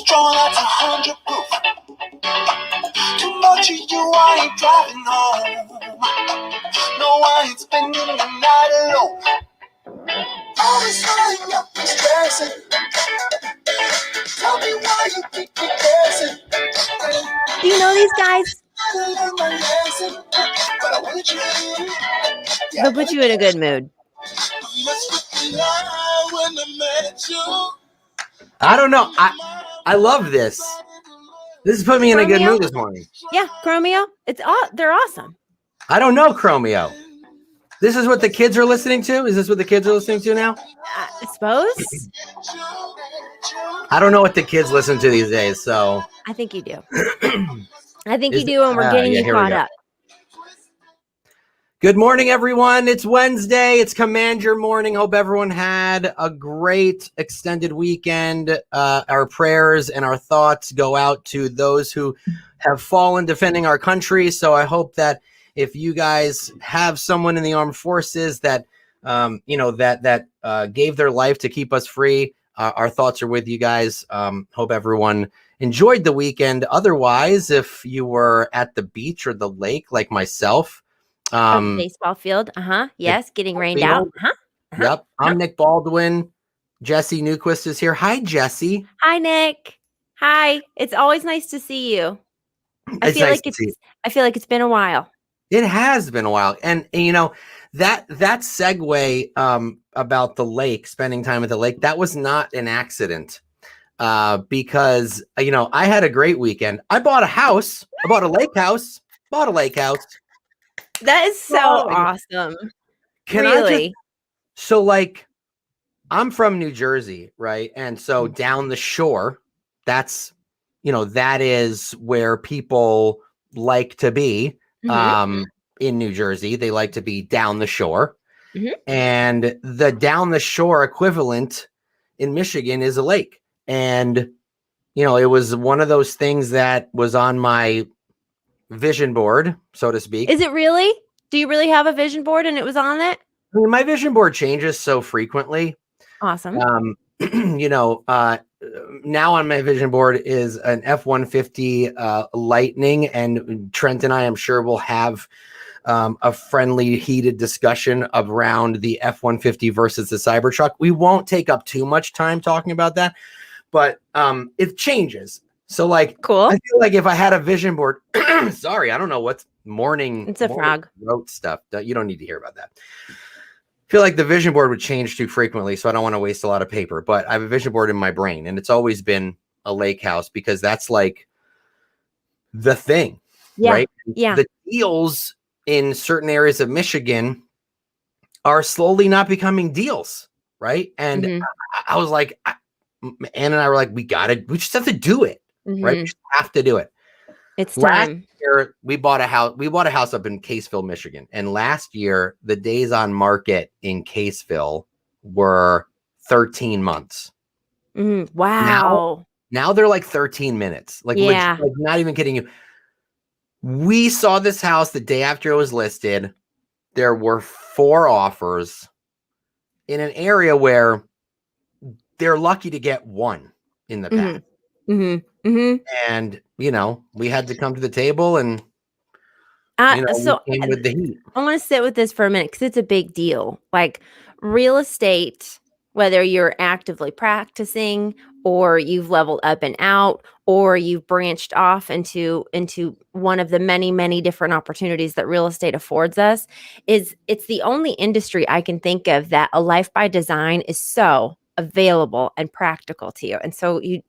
strong, that's 100 proof. Too much of you, I ain't driving home. No, I ain't spending the night alone. Always lying up and stressing. Tell me why you think you're guessing. Do you know these guys? They'll put you in a good mood. I don't know. I love this. This has put me in a good mood this morning. Yeah, Chromeo. They're awesome. I don't know Chromeo. This is what the kids are listening to? Is this what the kids are listening to now? I suppose. I don't know what the kids listen to these days, so. I think you do. I think you do, and we're getting you caught up. Good morning, everyone. It's Wednesday. It's Command Your Morning. Hope everyone had a great extended weekend. Our prayers and our thoughts go out to those who have fallen defending our country. So I hope that if you guys have someone in the armed forces that, gave their life to keep us free, our thoughts are with you guys. Hope everyone enjoyed the weekend. Otherwise, if you were at the beach or the lake like myself, baseball field. Yes. Getting rained out. Yep. I'm Nick Baldwin. Jesse Newquist is here. Hi, Jesse. Hi, Nick. Hi. It's always nice to see you. I feel like it's been a while. It has been a while. And you know, that segue about the lake, spending time at the lake, that was not an accident. Because I had a great weekend. I bought a house. I bought a lake house. That is so awesome. I'm from New Jersey, right? And so down the shore, that is where people like to be. In New Jersey, they like to be down the shore. And the down the shore equivalent in Michigan is a lake. And, it was one of those things that was on my vision board, so to speak. Is it really? Do you really have a vision board and it was on it? I mean, my vision board changes so frequently. Awesome. Now on my vision board is an F-150 Lightning, and Trent and I am sure will have a friendly, heated discussion around the F-150 versus the Cybertruck. We won't take up too much time talking about that, but it changes. So cool. I feel like if I had a vision board, sorry, I don't know what's morning. It's a frog. Rote stuff. You don't need to hear about that. I feel like the vision board would change too frequently, so I don't want to waste a lot of paper, but I have a vision board in my brain, and it's always been a lake house because that's like the thing, right? Yeah. The deals in certain areas of Michigan are slowly not becoming deals, right? And I was like, Ann and I were like, we just have to do it, right? We just have to do it. It's last time. year, we bought a house up in Caseville, Michigan. And last year, the days on market in Caseville were 13 months. Wow. Now they're like 13 minutes. Legit, not even kidding you. We saw this house the day after it was listed. There were 4 offers in an area where they're lucky to get one in the pack. And, we had to come to the table and we came with the heat. I want to sit with this for a minute because it's a big deal. Like real estate, whether you're actively practicing or you've leveled up and out or you've branched off into one of the many, many different opportunities that real estate affords us, it's the only industry I can think of that a life by design is so available and practical to you. And so you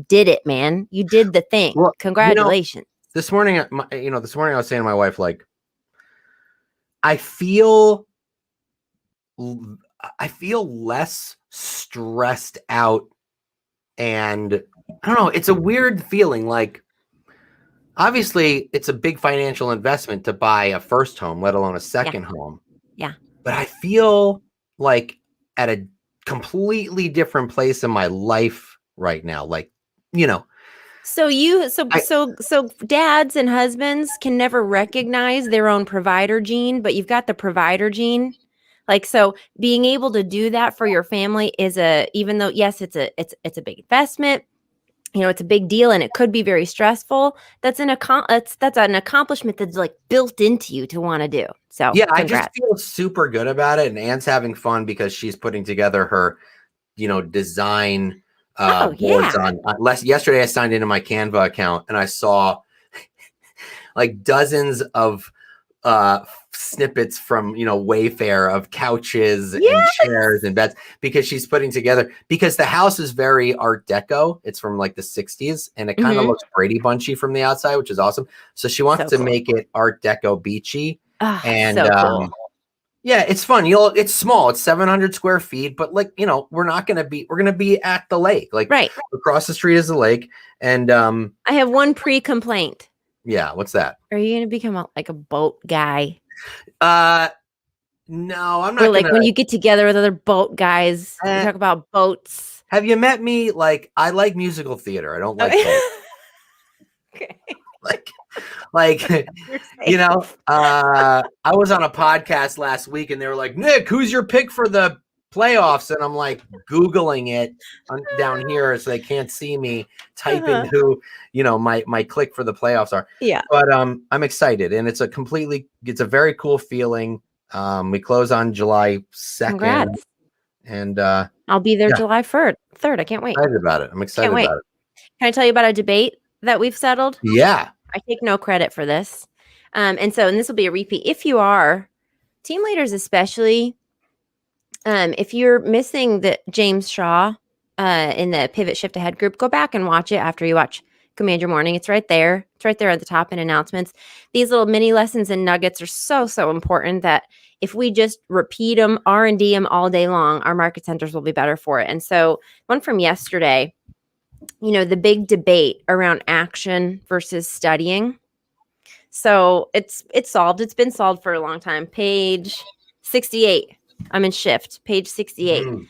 did it, man. You did the thing. Well, congratulations. This morning I was saying to my wife, I feel less stressed out, and I don't know, it's a weird feeling. Obviously it's a big financial investment to buy a first home, let alone a second home. Yeah. But I feel like at a completely different place in my life right now. So dads and husbands can never recognize their own provider gene, but you've got the provider gene. So being able to do that for your family is even though, yes, it's a big investment. it's a big deal and it could be very stressful. That's an accomplishment that's like built into you to want to do. So yeah, I congrats. just feel super good about it. And Anne's having fun because she's putting together her, design boards on yesterday. I signed into my Canva account and I saw like dozens of snippets from Wayfair of couches and chairs and beds, because she's putting together, because the house is very Art Deco. It's from like the 60s and it kind of looks Brady Bunchy from the outside, which is awesome. So she wants to make it Art Deco beachy. And so cool. Yeah, it's fun. It's small. It's 700 square feet, but like, we're going to be at the lake, like right across the street is the lake. And I have one pre-complaint. Yeah, what's that? Are you going to become like a boat guy? No, I'm not. Or like when you get together with other boat guys, you talk about boats. Have you met me? Like, I like musical theater. I don't like boats. Okay. Like, I was on a podcast last week and they were like, Nick, who's your pick for the playoffs? And I'm like Googling it down here so they can't see me typing who, my click for the playoffs are. Yeah. But I'm excited, and it's a very cool feeling. We close on July 2nd. Congrats. And I'll be there July 3rd. I can't wait. I'm excited about it. Can I tell you about a debate that we've settled? Yeah. I take no credit for this. And this will be a repeat. If you are team leaders, especially, if you're missing the James Shaw in the Pivot Shift Ahead group, go back and watch it after you watch Command Your Morning. It's right there. It's right there at the top in announcements. These little mini lessons and nuggets are so, so important that if we just repeat them, R&D them all day long, our market centers will be better for it. And so one from yesterday, the big debate around action versus studying. So it's solved. It's been solved for a long time. Page 68. I'm in Shift. Page 68. It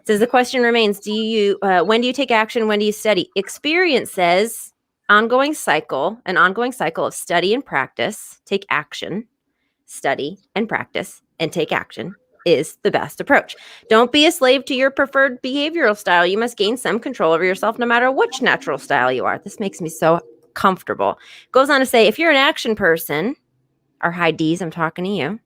says the question remains, when do you take action? When do you study? Experience says an ongoing cycle of study and practice, take action, study and practice, and take action is the best approach. Don't be a slave to your preferred behavioral style. You must gain some control over yourself no matter which natural style you are. This makes me so comfortable. Goes on to say, if you're an action person, our high Ds, I'm talking to you,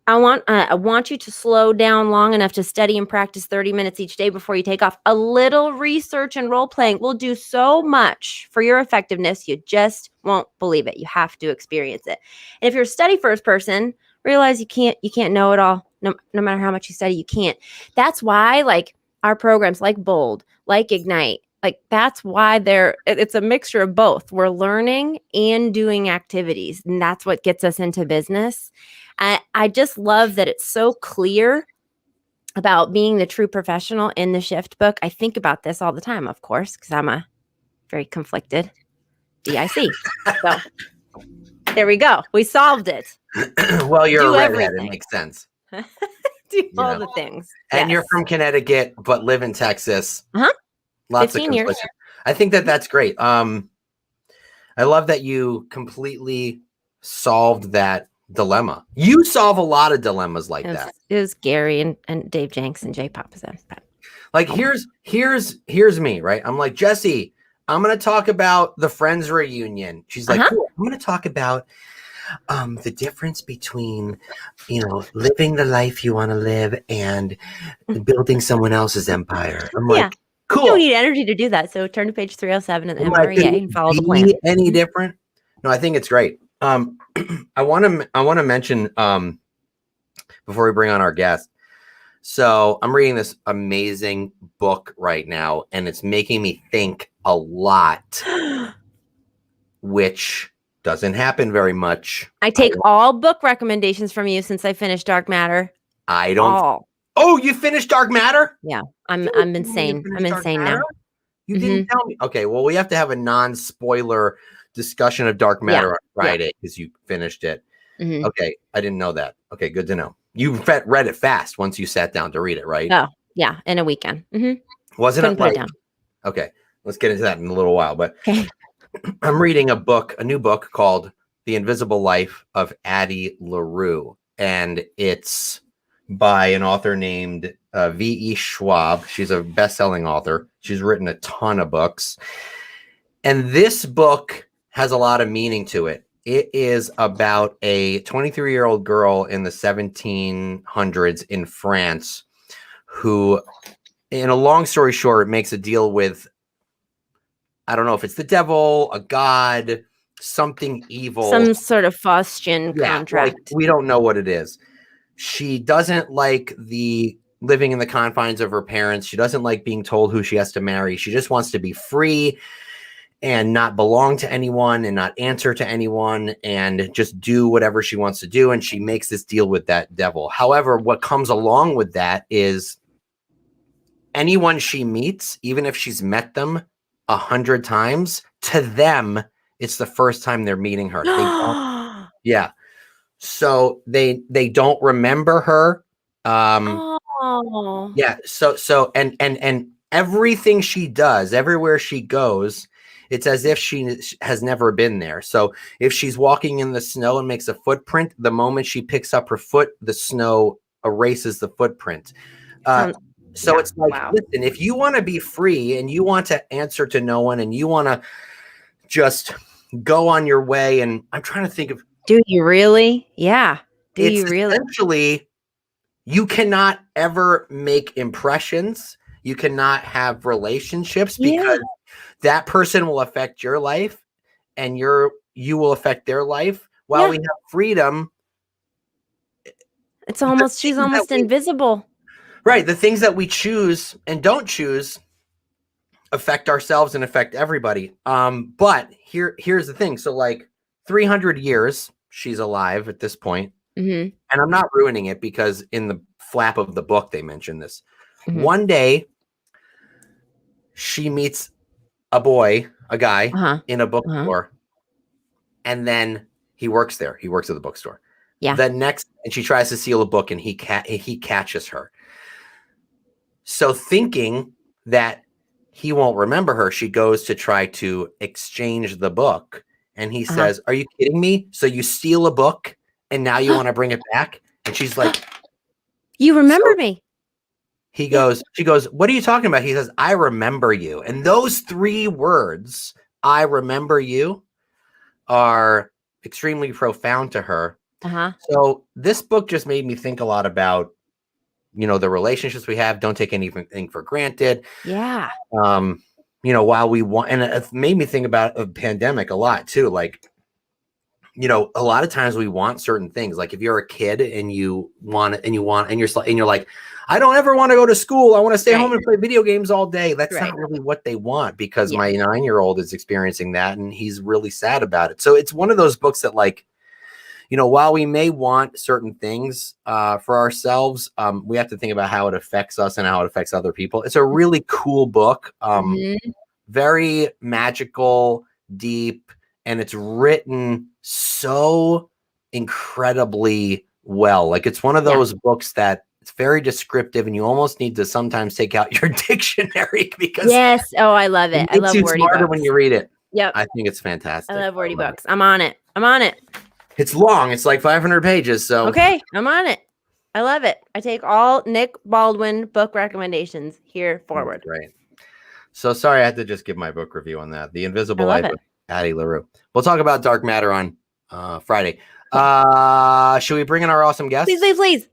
I want you to slow down long enough to study and practice 30 minutes each day before you take off. A little research and role playing will do so much for your effectiveness. You just won't believe it. You have to experience it. And if you're a study first person, realize you can't know it all. No matter how much you study, you can't. That's why like our programs like Bold, like Ignite, like that's why it's a mixture of both. We're learning and doing activities, and that's what gets us into business. I just love that it's so clear about being the true professional in the Shift book. I think about this all the time, of course, because I'm a very conflicted DIC. So there we go. We solved it. Well, you're a redhead. It makes sense. Do all the things. And you're from Connecticut, but live in Texas. Lots of confliction. I think that's great. I love that you completely solved that dilemma. You solve a lot of dilemmas like that. It was Gary and Dave Jenks and Jay Papasan. Like here's me, right? I'm like, Jesse, I'm going to talk about the Friends reunion. She's like, cool. I'm going to talk about the difference between, living the life you want to live and building someone else's empire. I'm like, cool. You don't need energy to do that. So turn to page 307 in the MREA and follow the plan. Any different? No, I think it's great. I want to mention before we bring on our guest. So I'm reading this amazing book right now, and it's making me think a lot, which doesn't happen very much. I take all book recommendations from you since I finished Dark Matter. I don't. All. Oh, you finished Dark Matter? Yeah, I'm insane. I'm insane now. You didn't tell me. Okay, well, we have to have a non-spoiler discussion of Dark Matter on Friday because you finished it. Okay, I didn't know that. Okay, good to know. You read it fast once you sat down to read it, right? Oh, yeah, in a weekend. Wasn't Couldn't it like? Put it down. Okay, let's get into that in a little while. But I'm reading a new book called The Invisible Life of Addie LaRue, and it's by an author named V.E. Schwab. She's a best-selling author. She's written a ton of books. And this book has a lot of meaning to it. It is about a 23-year-old girl in the 1700s in France who, in a long story short, makes a deal with, I don't know if it's the devil, a god, something evil. Some sort of Faustian contract. Like, we don't know what it is. She doesn't like the living in the confines of her parents. She doesn't like being told who she has to marry. She just wants to be free and not belong to anyone and not answer to anyone and just do whatever she wants to do. And she makes this deal with that devil. However, what comes along with that is anyone she meets, even if she's met them 100 times, to them, it's the first time they're meeting her. Yeah. So they don't remember her. Yeah. So and everything she does, everywhere she goes, it's as if she has never been there. So if she's walking in the snow and makes a footprint, the moment she picks up her foot, the snow erases the footprint. So it's like, listen, if you want to be free and you want to answer to no one and you want to just go on your way, and I'm trying to think of. Do you really? Yeah. Do you really? Essentially, you cannot ever make impressions. You cannot have relationships because that person will affect your life and you will affect their life. While we have freedom, she's almost invisible. Right. The things that we choose and don't choose affect ourselves and affect everybody. But here's the thing. So like 300 years she's alive at this point. Mm-hmm. And I'm not ruining it because in the flap of the book they mention this. Mm-hmm. One day she meets a guy in a bookstore, and then he works there. He works at the bookstore. Yeah. And she tries to steal a book, and he catches her. So thinking that he won't remember her, she goes to try to exchange the book, and he says, "Are you kidding me? So you steal a book, and now you want to bring it back?" And she's like, "You remember me?" She goes, "What are you talking about?" He says, "I remember you." And those 3 words, "I remember you," are extremely profound to her. So this book just made me think a lot about, the relationships we have. Don't take anything for granted. Yeah. While we want, and it made me think about a pandemic a lot too. Like, a lot of times we want certain things. Like if you're a kid and you're like, I don't ever want to go to school. I want to stay home and play video games all day. That's not really what they want, because my 9-year-old is experiencing that and he's really sad about it. So it's one of those books that, like, while we may want certain things for ourselves, we have to think about how it affects us and how it affects other people. It's a really cool book. Very magical, deep, and it's written so incredibly well. Like, it's one of those books that it's very descriptive, and you almost need to sometimes take out your dictionary because I love it. I love wordy books when you read it. Yep. I think it's fantastic. I love wordy books. I'm on it. It's long. It's like 500 pages. So okay, I'm on it. I love it. I take all Nick Baldwin book recommendations here forward. Right. So sorry, I had to just give my book review on that. The Invisible Life of Addie LaRue. We'll talk about Dark Matter on Friday. Should we bring in our awesome guest? Please.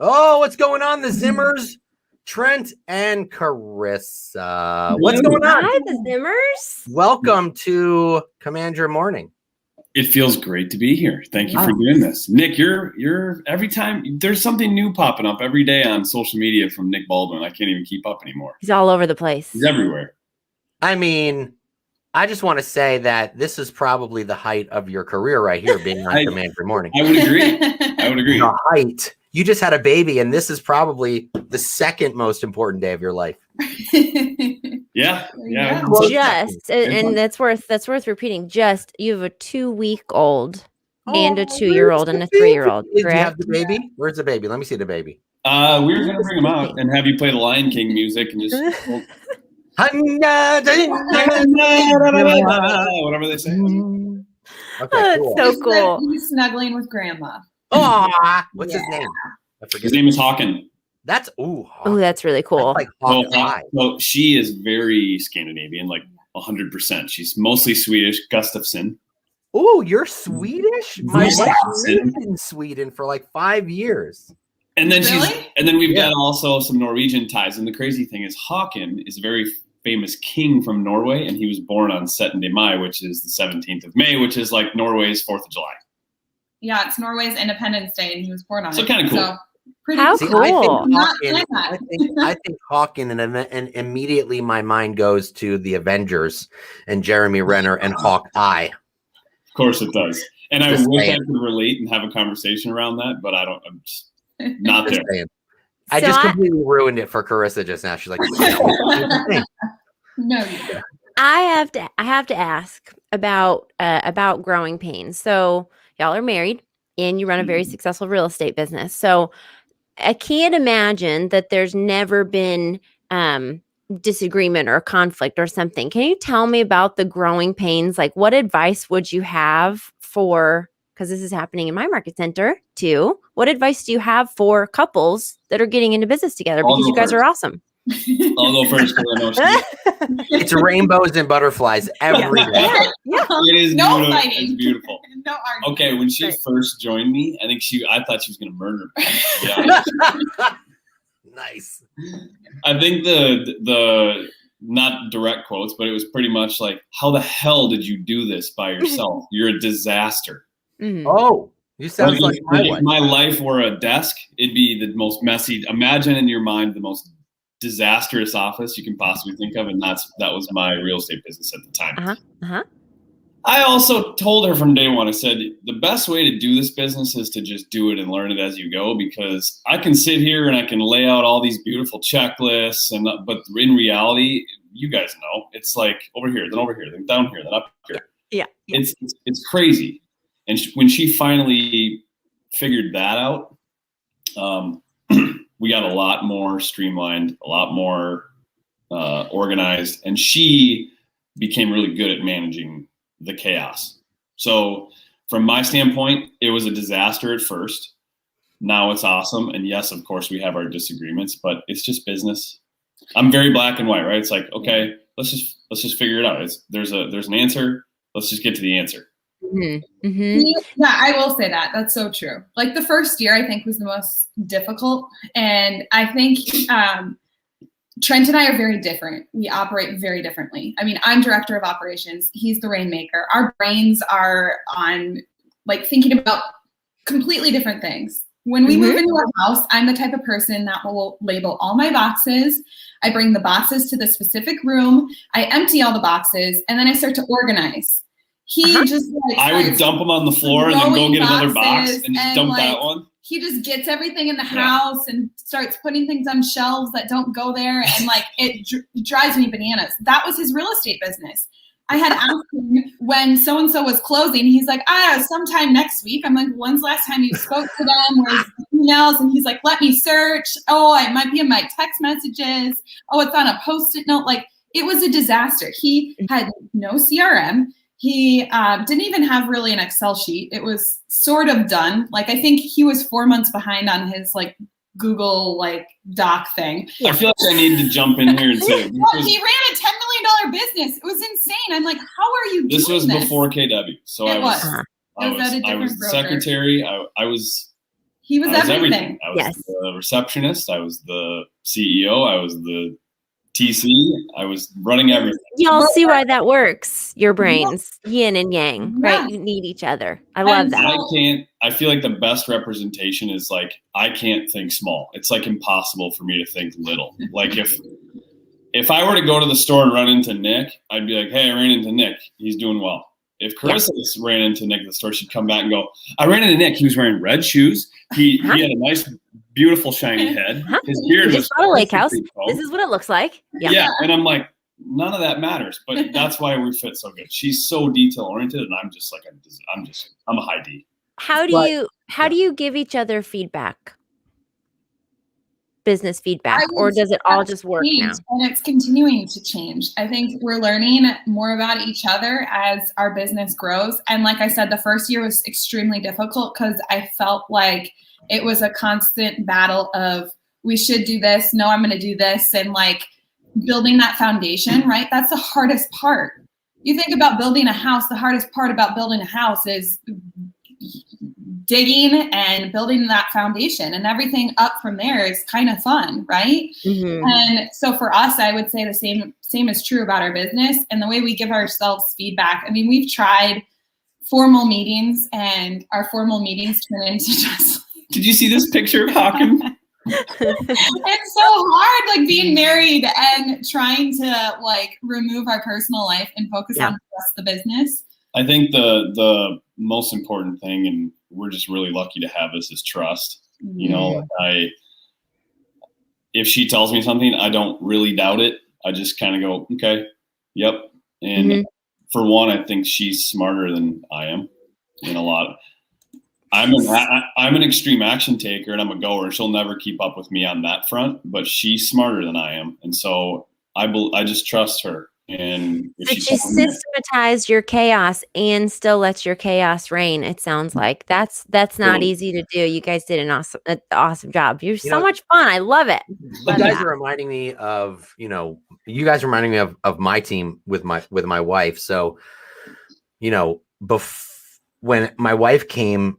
Oh, what's going on? The Zimmers, Trent and Karissa. What's going on? Hi, the Zimmers. Welcome to Command Your Morning. It feels great to be here. Thank you for doing this. Nick, you're every time there's something new popping up every day on social media from Nick Baldwin. I can't even keep up anymore. He's all over the place. He's everywhere. I mean, I just want to say that this is probably the height of your career right here, being on Command Your Morning. I would agree. The height. You just had a baby, and this is probably the second most important day of your life. Yeah. Just, and that's worth repeating. Just, you have a 2-week-old and a 2-year-old and a 3-year-old. Did you have the baby? Where's the baby? Let me see the baby. We were going to bring him out and have you play the Lion King music and just whatever they say. Okay, cool. So cool. He's snuggling with grandma. Oh, what's his name? I forget. His name is Håkon. That's Oh, that's really cool. That's like Hawkeye. So she is very Scandinavian, like 100%. She's mostly Swedish. Gustafsson. Oh, you're Swedish? My Yes. wife lived in Sweden for like 5 years. And then Really? we've got also some Norwegian ties. And the crazy thing is Håkon is a very famous king from Norway, and he was born on 17 Mai, which is the 17th of May, which is like Norway's 4th of July. Yeah, it's Norway's Independence Day, and he was born on it. So kind of cool. So pretty How See, cool. I think Hawking, and immediately my mind goes to the Avengers and Jeremy Renner and Hawkeye. Of course it does. And Just I wish saying. I could relate and have a conversation around that, but I'm just not there. I So just completely ruined it for Karissa just now. She's like, No, you didn't. I have to ask about growing pains. So y'all are married and you run a very successful real estate business. So I can't imagine that there's never been disagreement or conflict or something. Can you tell me about the growing pains? Like, what advice would you have for, because this is happening in my market center too, what advice do you have for couples that are getting into business together? I'll Because go you guys first. are awesome. I'll go first. 'Cause I know it's rainbows and butterflies every day. Yeah. it is No beautiful. fighting. It's beautiful. No argument. Okay, when she Right. first joined me, I thought she was going to murder me. To be honest. Nice. I think the not direct quotes, but it was pretty much like, "How the hell did you do this by yourself? You're a disaster." Mhm. Oh, you sound like my If wife. my life were a desk, it'd be the most messy. Imagine in your mind the most disastrous office you can possibly think of, and that was my real estate business at the time. Uh-huh. I also told her from day one, I said, the best way to do this business is to just do it and learn it as you go, because I can sit here and I can lay out all these beautiful checklists, but in reality, you guys know, it's like over here, then over here, then down here, then up here. Yeah. It's crazy. And when she finally figured that out, we got a lot more streamlined, a lot more organized, and she became really good at managing the chaos. So from my standpoint, it was a disaster at first. Now it's awesome. And yes, of course we have our disagreements, but it's just business. I'm very black and white, right? It's like, okay, let's just figure it out. There's an answer. Let's just get to the answer. Mm-hmm. Mm-hmm. Yeah, I will say that. That's so true. Like the first year, I think was the most difficult. And I think Trent and I are very different. We operate very differently. I mean, I'm director of operations. He's the rainmaker. Our brains are on like thinking about completely different things. When we move into a house, I'm the type of person that will label all my boxes. I bring the boxes to the specific room. I empty all the boxes, and then I start to organize. He just like I would dump them on the floor and then go get another box and just dump that one. He just gets everything in the house and starts putting things on shelves that don't go there. And like, it drives me bananas. That was his real estate business. I had asked him when so-and-so was closing. He's like, sometime next week. I'm like, when's the last time you spoke to them? Where's the emails? And he's like, let me search. Oh, it might be in my text messages. Oh, it's on a Post-it note. Like, it was a disaster. He had no CRM. He didn't even have really an Excel sheet. It was sort of done. Like, I think he was 4 months behind on his like Google like doc thing. I feel like I need to jump in here and say, Well, he ran a $10 million business. It was insane. I'm like, how are you doing this? This was before KW. So it I was different the secretary. He was everything. I was the receptionist. I was the CEO. I was the TC. I was running everything. Y'all see why that works. Your brains, yin and yang, right? You need each other. I love that. I feel like the best representation is like, I can't think small. It's like impossible for me to think little. Like if I were to go to the store and run into Nick, I'd be like, hey, I ran into Nick. He's doing well. If Karissa ran into Nick at the store, she'd come back and go, I ran into Nick. He was wearing red shoes. He had a nice, beautiful, shiny head. His beard was a lake house. This is what it looks like. Yeah. And I'm like, none of that matters. But that's why we fit so good. She's so detail oriented, and I'm just like, I'm a high D. How do you give each other feedback? business feedback, or does it all just work now? And it's continuing to change. I think we're learning more about each other as our business grows. And like I said, the first year was extremely difficult because I felt like it was a constant battle of, we should do this, no, I'm going to do this, and like building that foundation, right? That's the hardest part. You think about building a house, the hardest part about building a house is digging and building that foundation, and everything up from there is kind of fun, right? Mm-hmm. And so for us, I would say the same is true about our business and the way we give ourselves feedback. I mean, we've tried formal meetings, and our formal meetings turn into just Did you see this picture of Hawken? It's so hard, like being married and trying to like remove our personal life and focus on just the business. I think the most important thing, and we're just really lucky to have this, is trust. Mm-hmm. You know, if she tells me something, I don't really doubt it. I just kind of go, okay, yep. And for one, I think she's smarter than I am in a lot. I'm an extreme action taker, and I'm a goer. She'll never keep up with me on that front, but she's smarter than I am, and so I just trust her. And if but she systematized your chaos and still lets your chaos reign. It sounds like that's not easy to do. You guys did an awesome job. You're so much fun. I love it. You guys are reminding me of, you guys reminding me of my team with my wife. So, when my wife came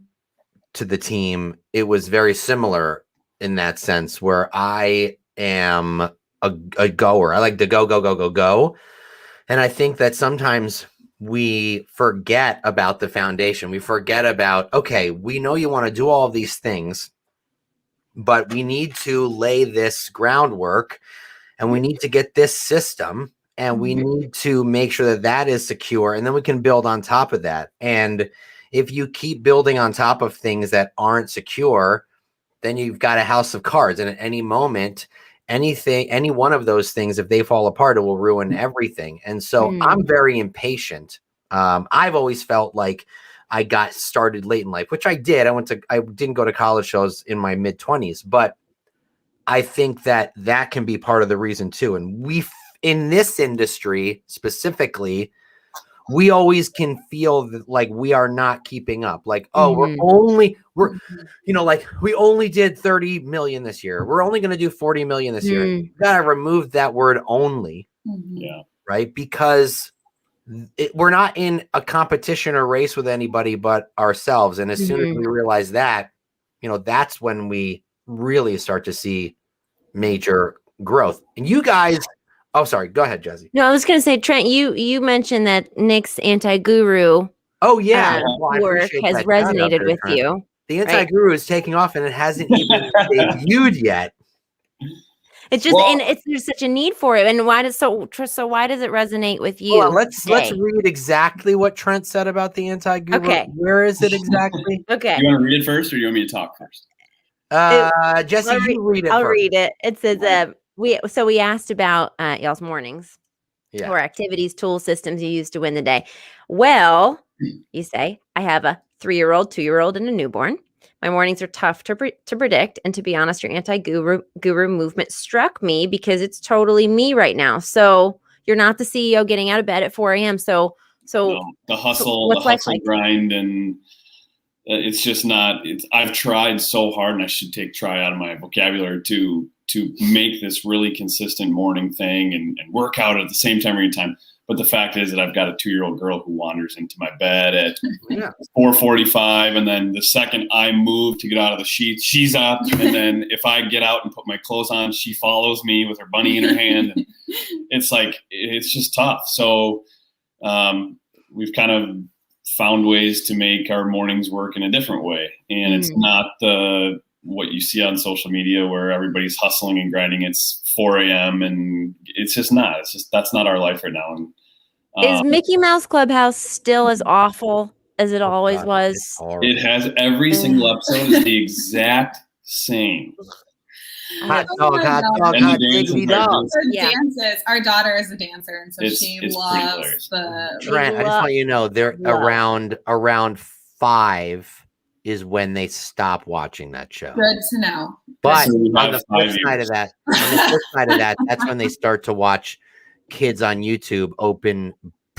to the team, it was very similar in that sense, where I am a goer. I like to go. And I think that sometimes we forget about the foundation. We forget about, okay, we know you want to do all of these things, but we need to lay this groundwork, and we need to get this system, and we need to make sure that that is secure, and then we can build on top of that. And if you keep building on top of things that aren't secure, then you've got a house of cards. And at any moment, any one of those things, if they fall apart, it will ruin everything. And so I'm very impatient. I've always felt like I got started late in life, which I did. I didn't go to college till I was in my mid-20s, but I think that can be part of the reason too. And in this industry specifically, we always can feel like we are not keeping up. Like, we only did 30 million this year. We're only going to do 40 million this year. You got to remove that word only. Yeah. Right. Because we're not in a competition or race with anybody but ourselves. And as soon as we realize that, that's when we really start to see major growth. And you guys, oh, sorry. Go ahead, Jesse. No, I was going to say, Trent, you mentioned that Nick's anti-guru work has resonated with you. The anti-guru is taking off, and it hasn't even debuted yet. It's just, there's such a need for it. And why does it resonate with you? Well, let's read exactly what Trent said about the anti-guru. Okay. Where is it exactly? Okay. You want to read it first, or you want me to talk first? Jesse, you read it. I'll read it. It says, we asked about y'all's mornings or activities, tools, systems you use to win the day. Well, you say, I have a 3-year-old, 2-year-old, and a newborn. My mornings are tough to predict. And to be honest, your anti-guru movement struck me because it's totally me right now. So you're not the CEO getting out of bed at 4 a.m. So the hustle, grind, and it's just not. I've tried so hard, and I should take try out of my vocabulary to make this really consistent morning thing and work out at the same time every time. But the fact is that I've got a 2-year-old girl who wanders into my bed at 4:45, and then the second I move to get out of the sheets, she's up. And then if I get out and put my clothes on, she follows me with her bunny in her hand. And it's just tough. So we've kind of found ways to make our mornings work in a different way. And it's not what you see on social media where everybody's hustling and grinding. It's 4 a.m. and it's just not. That's not our life right now. And, is Mickey Mouse Clubhouse still as awful as it always was? It has every single episode is the exact same. Hot dog, diggity dog. Dances. Our daughter is a dancer, and so she loves the. Trent, I just want you to know they're around 5. is when they stop watching that show. Good to know. But So we on have the flip 5 side years. of that, that's when they start to watch kids on YouTube open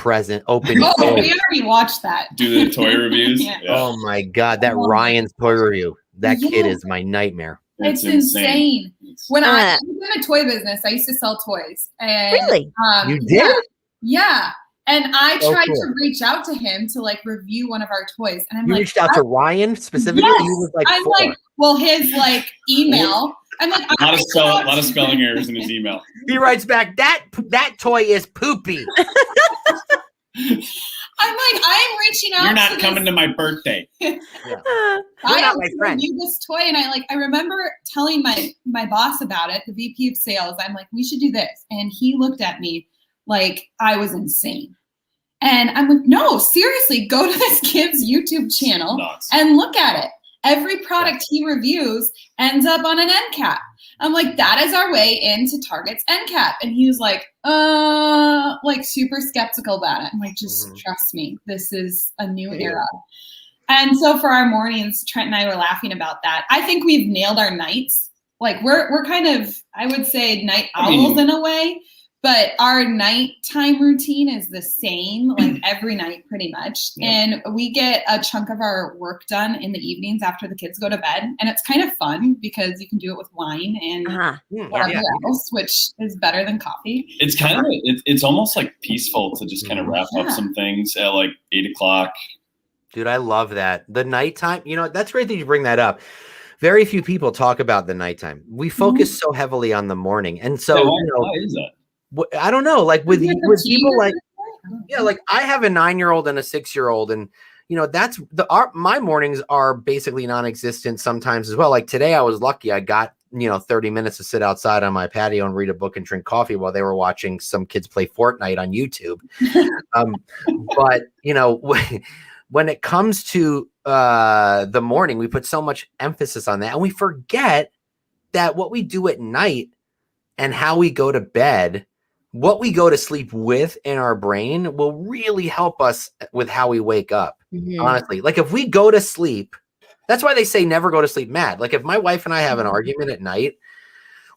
Oh, we toys. already watched that. Do the toy reviews. Yeah. Oh my God, that Oh, Ryan's toy review. That kid Yeah. is my nightmare. It's insane. When I was in the toy business, I used to sell toys. And, Really? You did? Yeah. And I So tried cool. to reach out to him to like review one of our toys. And I'm You like, reached out to Ryan specifically? Yes. He was like I'm 4. like, well, his like email. I'm like, A lot of spelling errors in his email. He writes back, that toy is poopy. I'm like, I am reaching out. You're not to coming to my birthday. You're I not have my to friend. review this toy, and I remember telling my boss about it, the VP of sales. I'm like, we should do this, and he looked at me like I was insane. And I'm like, no, seriously, go to this kid's YouTube channel Nuts. and look at it. Every product he reviews ends up on an end cap. I'm like, that is our way into Target's end cap. And he was like super skeptical about it. I'm like, just trust me, this is a new era. And so for our mornings, Trent and I were laughing about that. I think we've nailed our nights. Like we're kind of, I would say, night owls in a way. But our nighttime routine is the same, like every night pretty much. Yep. And we get a chunk of our work done in the evenings after the kids go to bed. And it's kind of fun because you can do it with wine and whatever else, which is better than coffee. It's kind of, it's almost like peaceful to just kind of wrap up some things at like 8:00. Dude, I llove that. The nighttime, that's great that you bring that up. Very few people talk about the nighttime. We focus so heavily on the morning. And so, why is that? I don't know, like with people like, like I have a 9-year-old and a 6-year-old, and that's my mornings are basically non-existent sometimes as well. Like today I was lucky. I got, 30 minutes to sit outside on my patio and read a book and drink coffee while they were watching some kids play Fortnite on YouTube. But when it comes to the morning, we put so much emphasis on that, and we forget that what we do at night and how we go to bed, what we go to sleep with in our brain will really help us with how we wake up. Honestly, like if we go to sleep, that's why they say never go to sleep mad. Like if my wife and I have an argument at night,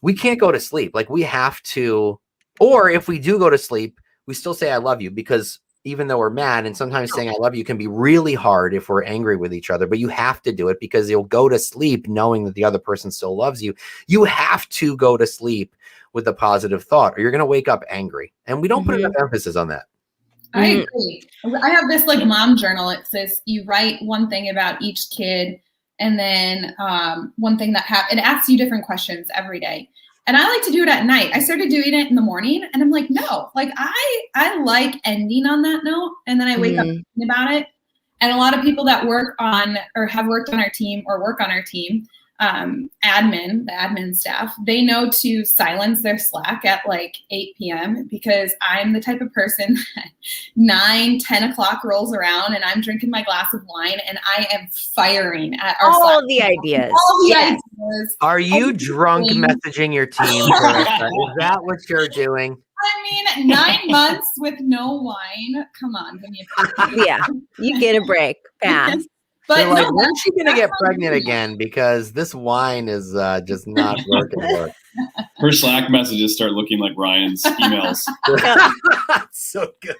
we can't go to sleep. Like we have to, or if we do go to sleep, we still say I love you, because even though we're mad, and sometimes saying I love you can be really hard if we're angry with each other, but you have to do it because you'll go to sleep knowing that the other person still loves you. You have to go to sleep with a positive thought, or you're going to wake up angry. And we don't put enough emphasis on that. I agree. I have this like mom journal. It says you write one thing about each kid, and then one thing that happened. It asks you different questions every day. And I like to do it at night. I started doing it in the morning, and I'm like, no, like I like ending on that note, and then I wake up thinking about it. And a lot of people that work on or have worked on our team or work on our team, the admin staff, they know to silence their Slack at like 8 p.m. because I'm the type of person that 9, 10 o'clock rolls around and I'm drinking my glass of wine and I am firing at our all Slack. the ideas. All the ideas. Are you drunk messaging your team? Karissa? Is that what you're doing? I mean, 9 months with no wine. Come on, give me a break. Yeah, you get a break. Pass. But like, when's she gonna get pregnant again? Because this wine is just not working. Her Slack messages start looking like Ryan's emails. So good.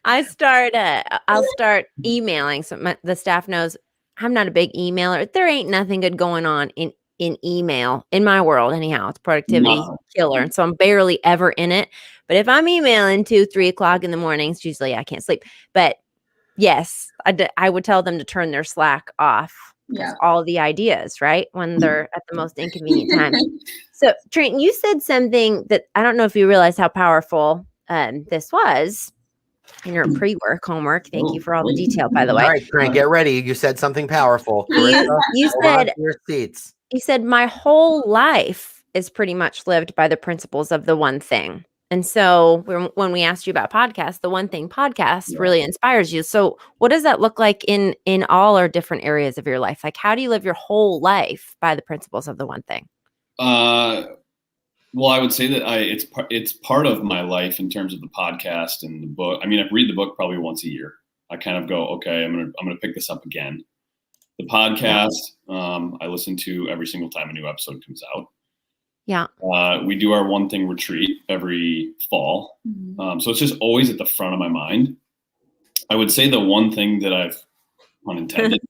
I'll start emailing. So the staff knows I'm not a big emailer. There ain't nothing good going on in email in my world anyhow. It's productivity killer, and so I'm barely ever in it. But if I'm emailing 2, 3 o'clock in the mornings, usually I can't sleep. But yes, I would tell them to turn their Slack off. Yeah, all the ideas, right, when they're at the most inconvenient time. So Trent, you said something that I don't know if you realize how powerful this was in your pre-work homework. Thank you for all the detail, by the way. All right, Trent, get ready. You said something powerful. You said your seats. You said my whole life is pretty much lived by the principles of the one thing. And so when we asked you about podcasts, the One Thing podcast really inspires you. So what does that look like in all our different areas of your life? Like, how do you live your whole life by the principles of the one thing? Well, I would say that it's part of my life in terms of the podcast and the book. I mean, I read the book probably once a year. I kind of go, okay, I'm gonna pick this up again. The podcast, I listen to every single time a new episode comes out. Yeah. We do our one thing retreat every fall. So it's just always at the front of my mind. I would say the one thing that I've, unintended,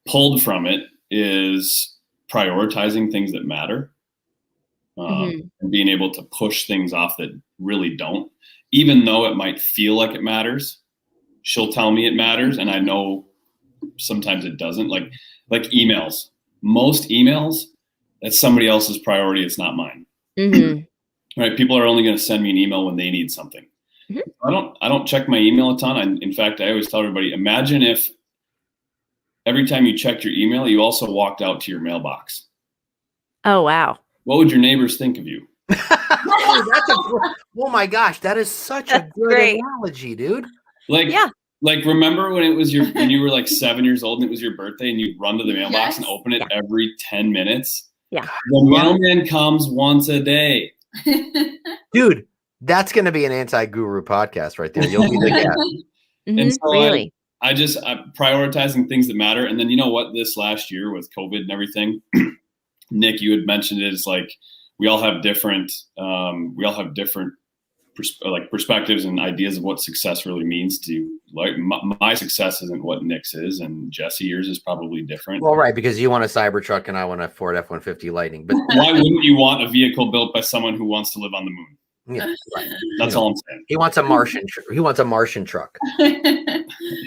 pulled from it is prioritizing things that matter, and being able to push things off that really don't, even though it might feel like it matters. She'll tell me it matters, and I know sometimes it doesn't. Like emails. Most emails, that's somebody else's priority. It's not mine. Right? People are only going to send me an email when they need something. I don't check my email a ton. In fact, I always tell everybody, imagine if every time you checked your email, you also walked out to your mailbox. Oh, wow. What would your neighbors think of you? Oh my gosh, that is such a good great analogy, dude. Like remember when when you were like 7 years old and it was your birthday and you'd run to the mailbox and open it every 10 minutes? Yeah. The mailman comes once a day. Dude, that's going to be an anti-guru podcast right there. You'll be the guest. And so really? I'm prioritizing things that matter. And then, you know what, this last year with COVID and everything, Nick, you had mentioned it. It's like, we all have different perspectives and ideas of what success really means to, like, my success isn't what Nick's is, and Jesse, yours is probably different. Well, right, because you want a Cybertruck and I want a Ford F-150 Lightning. But why wouldn't you want a vehicle built by someone who wants to live on the moon? Yeah, right. That's all I'm saying. He wants a Martian. He wants a Martian truck.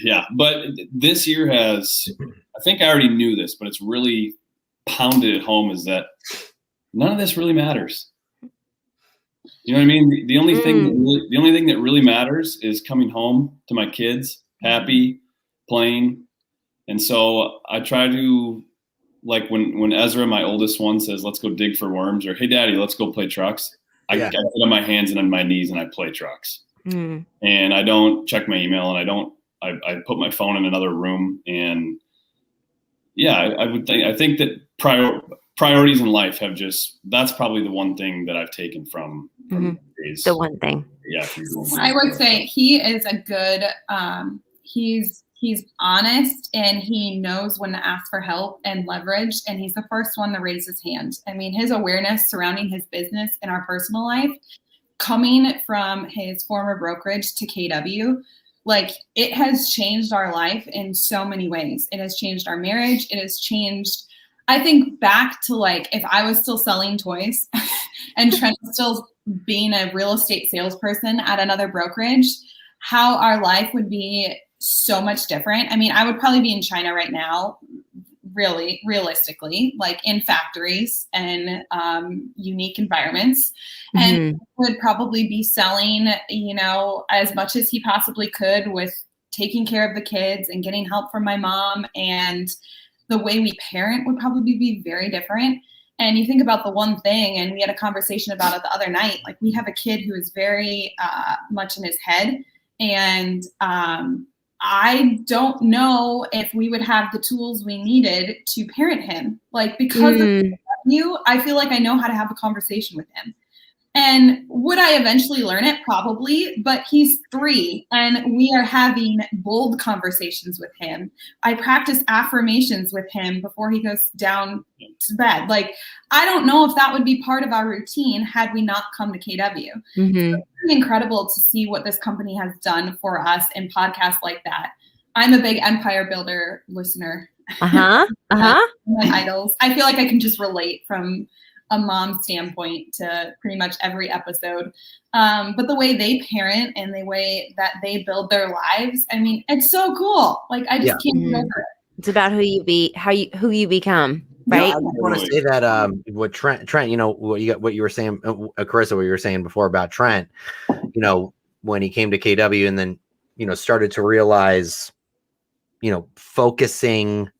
Yeah, but this year has, I think I already knew this, but it's really pounded at home, is that none of this really matters. You know what I mean? The only thing that really matters is coming home to my kids, happy, playing. And so I try to, like, when Ezra, my oldest one, says, let's go dig for worms, or hey daddy, let's go play trucks, I get on my hands and on my knees and I play trucks. And I don't check my email, and I put my phone in another room. And yeah, I think that priorities in life have that's probably the one thing that I've taken from days. The one thing. Yeah. I would say he is a good, he's honest, and he knows when to ask for help and leverage. And he's the first one to raise his hand. I mean, his awareness surrounding his business and our personal life, coming from his former brokerage to KW, like, it has changed our life in so many ways. It has changed our marriage. It has changed, I think, back to, like, if I was still selling toys and Trent was still being a real estate salesperson at another brokerage, how our life would be so much different. I mean, I would probably be in China right now, really, realistically, like in factories and unique environments, and would probably be selling, you know, as much as he possibly could, with taking care of the kids and getting help from my mom. And the way we parent would probably be very different. And you think about the one thing, and we had a conversation about it the other night, like, we have a kid who is very much in his head. And I don't know if we would have the tools we needed to parent him. Like, because of you, I feel like I know how to have a conversation with him. And would I eventually learn it? Probably, but he's 3 and we are having bold conversations with him. I practice affirmations with him before he goes down to bed. Like, I don't know if that would be part of our routine had we not come to KW. So it's really incredible to see what this company has done for us in podcasts like that. I'm a big Empire Builder listener. My idols. I feel like I can just relate from a mom standpoint to pretty much every episode. But the way they parent and the way that they build their lives, I mean, it's so cool. Like, I just can't get over it. It's about who you be, who you become, right? Yeah, I want to say that what Trent, you know, what you were saying, Karissa, what you were saying before about Trent, you know, when he came to KW and then, you know, started to realize, you know, focusing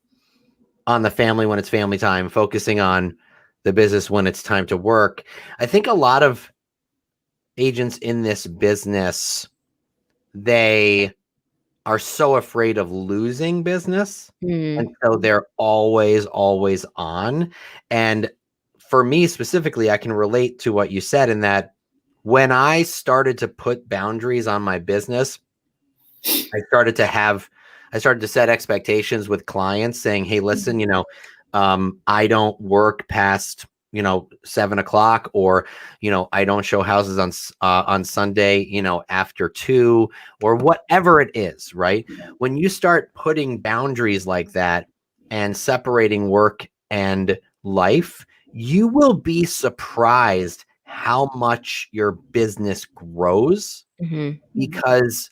on the family when it's family time, focusing on the business when it's time to work. I think a lot of agents in this business, they are so afraid of losing business. And so they're always on. And for me specifically, I can relate to what you said in that when I started to put boundaries on my business, I started to have I started to set expectations with clients saying, hey, listen, I don't work past, 7 o'clock, or, I don't show houses on Sunday, after 2, or whatever it is, right? When you start putting boundaries like that and separating work and life, you will be surprised how much your business grows, because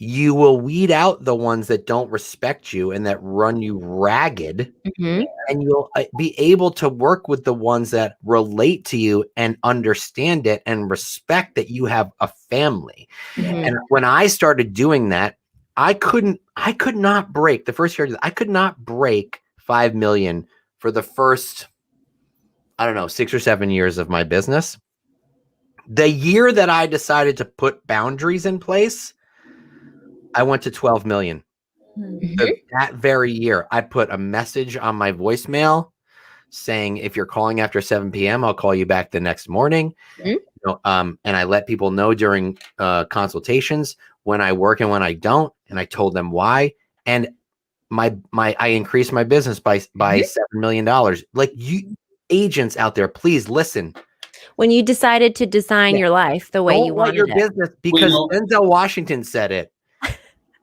you will weed out the ones that don't respect you and that run you ragged, and you'll be able to work with the ones that relate to you and understand it and respect that you have a family. And when I started doing that, I could not break the first year. I could not break 5 million for the first, I don't know, 6 or 7 years of my business. The year that I decided to put boundaries in place, I went to 12 million. That very year, I put a message on my voicemail saying, if you're calling after 7 p.m., I'll call you back the next morning. And I let people know during consultations when I work and when I don't, and I told them why. And I increased my business by $7 million. Like, you agents out there, please listen. When you decided to design your life the way you wanted your it. business, because Denzel Washington said it.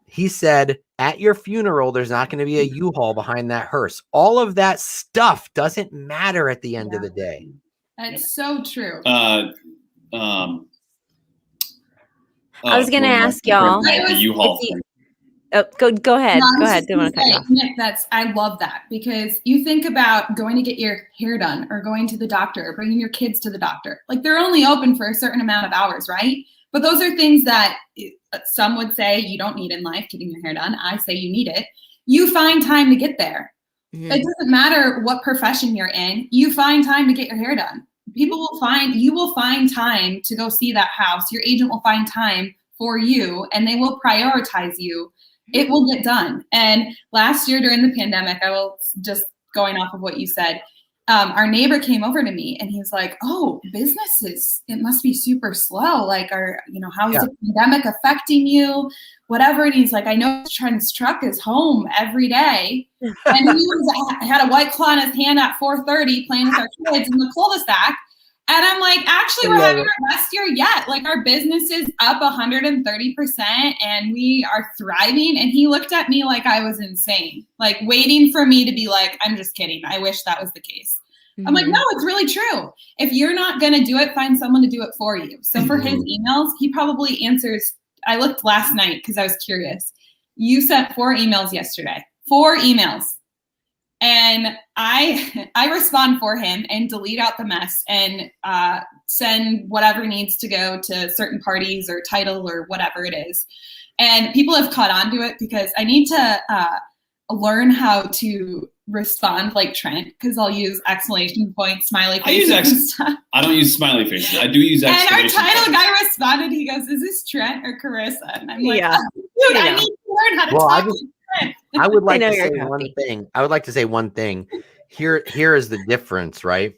He said, at your funeral, there's not going to be a U-Haul behind that hearse. All of that stuff doesn't matter at the end of the day. That's so true. I was going to ask y'all. Go ahead. No, go ahead. Don't want to cut you off. Nick, I love that, because you think about going to get your hair done, or going to the doctor, or bringing your kids to the doctor. Like, they're only open for a certain amount of hours, right? But those are things that some would say you don't need in life, getting your hair done. I say you need it. You find time to get there. It doesn't matter what profession you're in. You find time to get your hair done. You will find time to go see that house. Your agent will find time for you, and they will prioritize you. It will get done. And last year during the pandemic, I will just going off of what you said, our neighbor came over to me and he was like, oh, businesses, it must be super slow. Like, how is the pandemic affecting you? Whatever. And he's like, I know Trent's truck is home every day. And he had a White Claw in his hand at 4:30 playing with our kids in the cul-de-sac. And I'm like, actually, we're having our best year yet. Like, our business is up 130% and we are thriving. And he looked at me like I was insane, like waiting for me to be like, I'm just kidding. I wish that was the case. I'm like, no, it's really true. If you're not going to do it, find someone to do it for you. So for his emails, he probably answers. I looked last night because I was curious. You sent 4 emails yesterday, 4 emails. And I respond for him and delete out the mess and send whatever needs to go to certain parties or title or whatever it is. And people have caught on to it, because I need to learn how to respond like Trent, because I'll use exclamation points, smiley faces and stuff. I don't use smiley faces. I do use exclamation And our title points. guy responded. He goes, is this Trent or Carissa? And I'm like, dude, I need to learn how to talk like Trent. I would like to say one thing. I would like to say one thing. Here is the difference, right?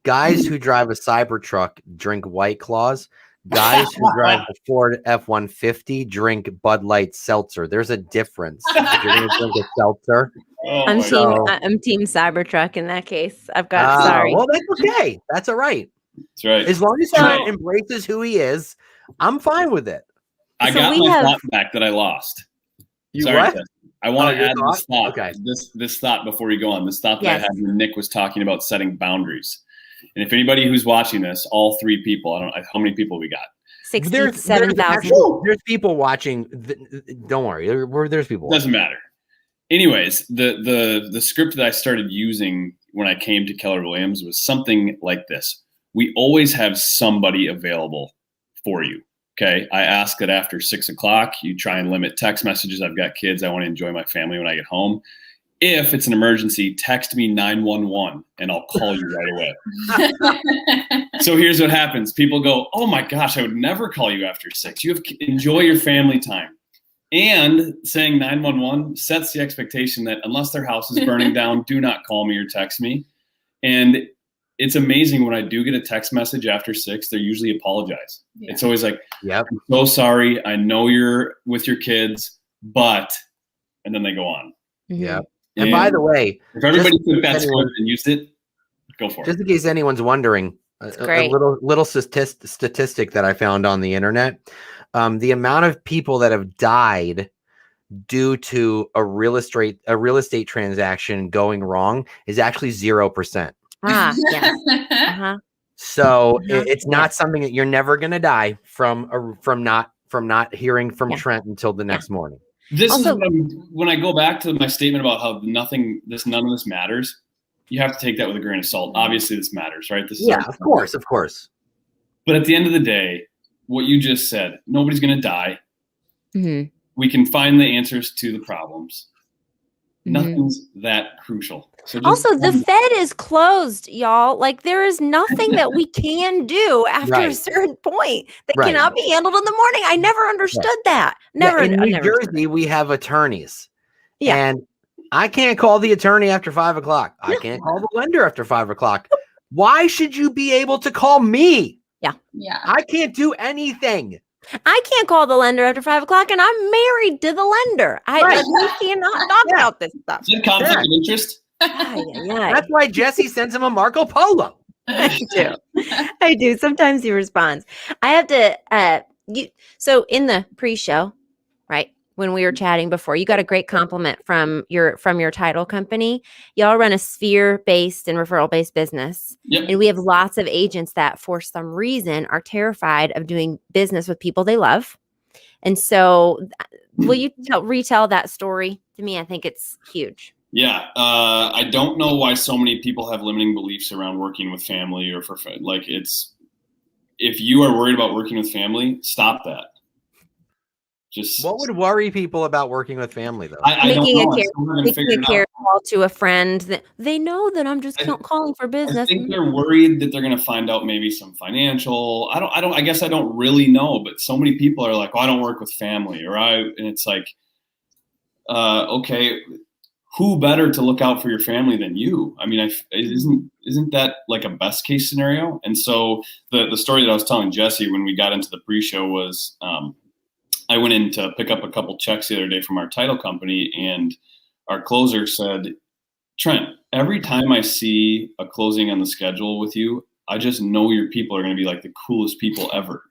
Guys who drive a Cybertruck drink White Claws. Guys who drive a Ford F-150 drink Bud Light Seltzer. There's a difference. If you're going to drink a seltzer. I'm team Cybertruck in that case. I've got sorry. Well, that's okay. That's all right. That's right. As long as Trent embraces who he is, I'm fine with it. I got my thought back that I lost. What? I want to add this thought. Okay. This thought before we go on. This thought that I had when Nick was talking about setting boundaries. And if anybody who's watching this, all 3 people, I don't know how many people we got. 67,000. There's people watching. Don't worry. There's people. Doesn't matter. Anyways, the script that I started using when I came to Keller Williams was something like this. We always have somebody available for you. Okay. I ask that after 6 o'clock, you try and limit text messages. I've got kids. I want to enjoy my family when I get home. If it's an emergency, text me 911 and I'll call you right away. So here's what happens. People go, oh my gosh, I would never call you after 6. Enjoy your family time. And saying 911 sets the expectation that unless their house is burning down, do not call me or text me. And it's amazing when I do get a text message after 6, they usually apologize. Yeah. It's always like, I'm so sorry. I know you're with your kids, but and then they go on. Yeah. And by the way, if everybody just took that script and used it, go for just it. in case anyone's wondering, a little statistic that I found on the internet, the amount of people that have died due to a real estate transaction going wrong is actually 0%. Ah, yes. Uh-huh. So it's not something that you're never going to die from not hearing from Trent until the next morning. This also, is when I go back to my statement about how none of this matters. You have to take that with a grain of salt. Obviously, this matters, right? This is of course. But at the end of the day, what you just said, nobody's going to die. Mm-hmm. We can find the answers to the problems. Nothing's that crucial. So also, the Fed is closed, y'all. Like, there is nothing that we can do after a certain point that cannot be handled in the morning. I never understood that. Never. In New Jersey, we have attorneys. Yeah. And I can't call the attorney after 5 o'clock. I can't call the lender after 5 o'clock. Why should you be able to call me? Yeah. I can't do anything. I can't call the lender after 5 o'clock, and I'm married to the lender. We cannot talk about this stuff. Is it conflict of interest? That's why Jesse sends him a Marco Polo. I do. Sometimes he responds. I have to. So in the pre-show, right, when we were chatting before, you got a great compliment from your title company. Y'all run a sphere-based and referral-based business. Yep. And we have lots of agents that for some reason are terrified of doing business with people they love. And so will you retell that story to me? I think it's huge. Yeah. I don't know why so many people have limiting beliefs around working with family or if you are worried about working with family, stop that. What would worry people about working with family, though? Making a care call to a friend that they know that I'm just calling for business. I think they're worried that they're going to find out maybe some financial. I guess I don't really know, but so many people are like, "Oh, I don't work with family," and it's like, okay, who better to look out for your family than you? I mean, isn't that like a best case scenario? And so the story that I was telling Jesse when we got into the pre-show was. I went in to pick up a couple checks the other day from our title company, and our closer said, Trent, every time I see a closing on the schedule with you, I just know your people are going to be like the coolest people ever.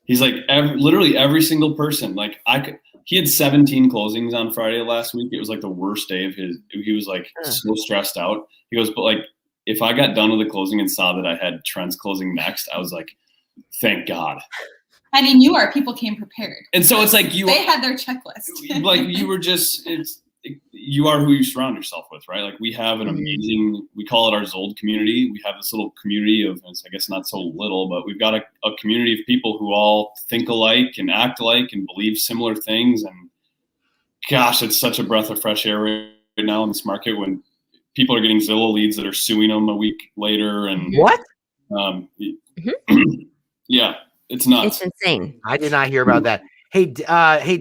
He's like, literally every single person. Like he had 17 closings on Friday last week. It was like the worst day of his. He was like so stressed out. He goes, but like if I got done with the closing and saw that I had Trent's closing next, I was like, thank God. And he knew our people came prepared. And so it's like they had their checklist. Like you were you are who you surround yourself with, right? Like we have an amazing, we call it our Zold community. We have this little community of, I guess not so little, but we've got a community of people who all think alike and act alike and believe similar things. And gosh, it's such a breath of fresh air right now in this market when people are getting Zillow leads that are suing them a week later. And what? Yeah. It's nuts. It's insane. I did not hear about that. Hey,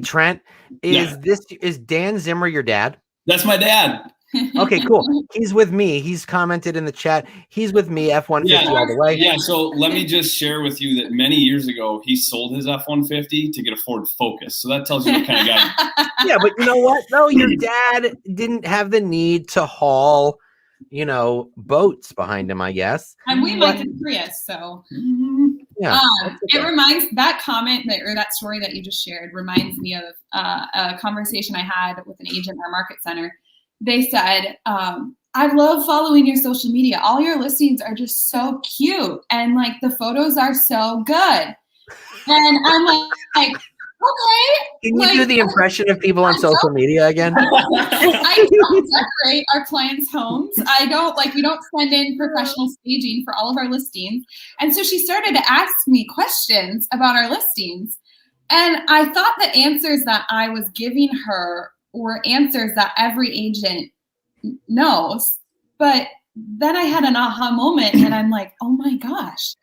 Trent, is Dan Zimmer your dad? That's my dad. Okay, cool. He's with me. He's commented in the chat. He's with me. F-150 all the way. Yeah. So let me just share with you that many years ago he sold his F-150 to get a Ford Focus. So that tells you what kind of guy. Yeah, but you know what? Though your dad didn't have the need to haul, boats behind him, I guess. And we like the Prius, so. Yeah. It reminds that comment that story that you just shared reminds me of a conversation I had with an agent in our market center. They said, I love following your social media. All your listings are just so cute. And like the photos are so good. And I'm like, okay. Can you do the impression of people on social media again? I don't decorate our clients' homes. We don't send in professional staging for all of our listings. And so she started to ask me questions about our listings. And I thought the answers that I was giving her were answers that every agent knows. But then I had an aha moment and I'm like, oh my gosh.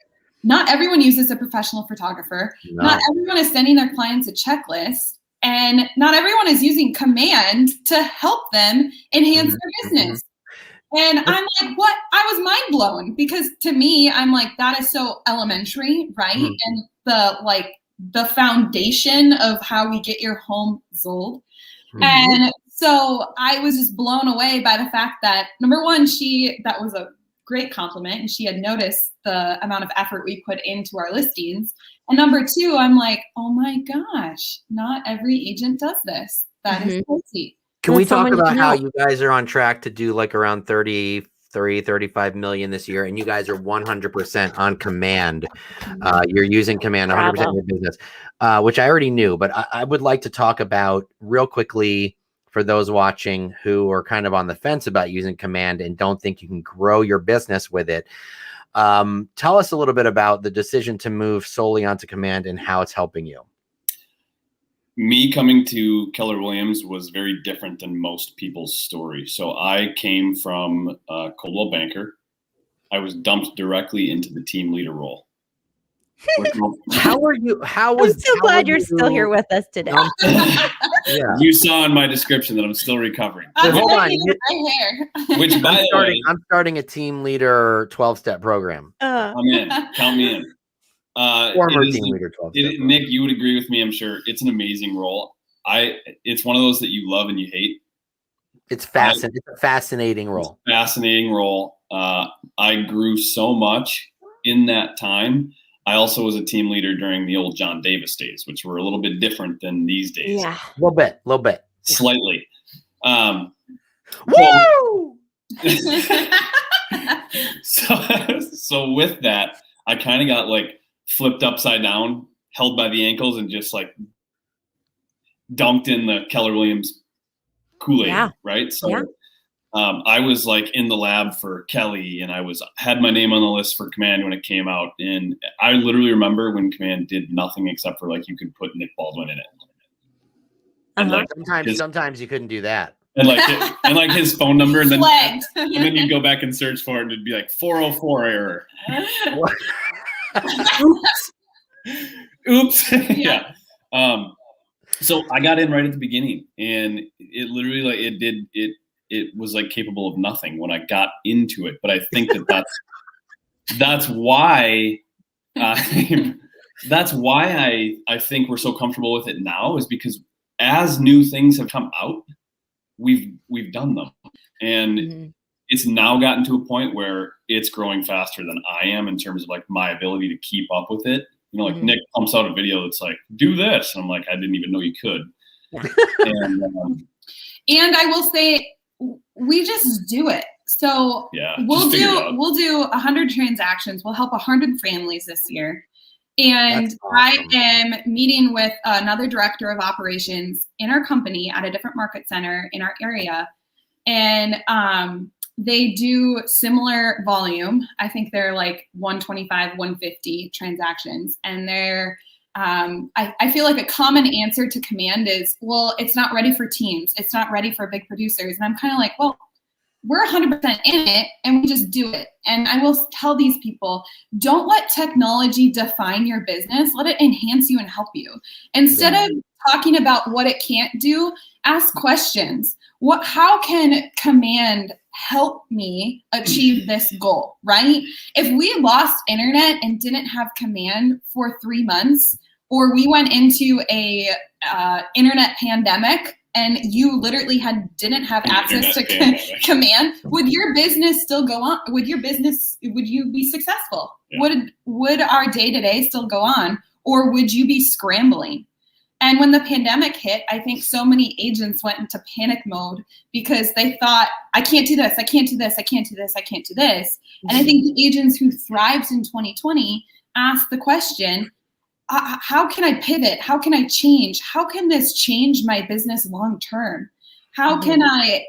Not everyone uses a professional photographer. No. Not everyone is sending their clients a checklist. And not everyone is using command to help them enhance their business. And I'm like, what? I was mind blown because to me, I'm like, that is so elementary, right? And the foundation of how we get your home sold. And so I was just blown away by the fact that, number one, that was a great compliment, and she had noticed the amount of effort we put into our listings. And number two, I'm like, oh my gosh, not every agent does this. That is crazy. Can we talk about how you guys are on track to do like around 35 million this year, and you guys are 100% on command? You're using command 100% of your business, which I already knew, but I would like to talk about real quickly for those watching who are kind of on the fence about using command and don't think you can grow your business with it. Tell us a little bit about the decision to move solely onto command and how it's helping you. Me coming to Keller Williams was very different than most people's story. So I came from Coldwell Banker. I was dumped directly into the team leader role. How are you? I'm so glad you're still here with us today. Yeah. You saw in my description that I'm still recovering. Hold on. Which, by the way, I'm starting a team leader 12-step program. I'm in. Count me in. Former team leader 12-step. Nick, you would agree with me, I'm sure. It's an amazing role. It's one of those that you love and you hate. It's fascinating. It's a fascinating role. Fascinating role. I grew so much in that time. I also was a team leader during the old John Davis days, which were a little bit different than these days. Yeah. A little bit. Slightly. Woo! So with that, I kind of got like flipped upside down, held by the ankles, and just like dunked in the Keller Williams Kool-Aid, right? So I was like in the lab for Kelly, and I had my name on the list for Command when it came out. And I literally remember when Command did nothing except for like you could put Nick Baldwin in it. And like sometimes you couldn't do that. And like his phone number, and then you'd go back and search for it, and it'd be like 404 error. Oops. Yeah. So I got in right at the beginning, and it literally like it was like capable of nothing when I got into it. But I think that's why that's why I think we're so comfortable with it now, is because as new things have come out, we've done them, and it's now gotten to a point where it's growing faster than I am in terms of like my ability to keep up with it. You know, like Nick pumps out a video that's like, do this. And I'm like, I didn't even know you could. And I will say, we just do it. So we'll do 100 transactions. We'll help 100 families this year. And awesome. I am meeting with another director of operations in our company at a different market center in our area. And they do similar volume. I think they're like 125, 150 transactions. And they're, I feel like a common answer to Command is, well, it's not ready for teams. It's not ready for big producers. And I'm kind of like, well, we're 100% in it, and we just do it. And I will tell these people, don't let technology define your business. Let it enhance you and help you. Instead of talking about what it can't do, ask questions. How can Command help me achieve this goal, right? If we lost internet and didn't have Command for 3 months, or we went into a internet pandemic and you literally didn't have access to Command, would your business still go on? Would you be successful? Yeah. Would our day-to-day still go on, or would you be scrambling? And when the pandemic hit, I think so many agents went into panic mode because they thought, I can't do this, I can't do this, I can't do this, I can't do this. And I think the agents who thrived in 2020 asked the question, how can I pivot? How can I change? How can this change my business long term? How can I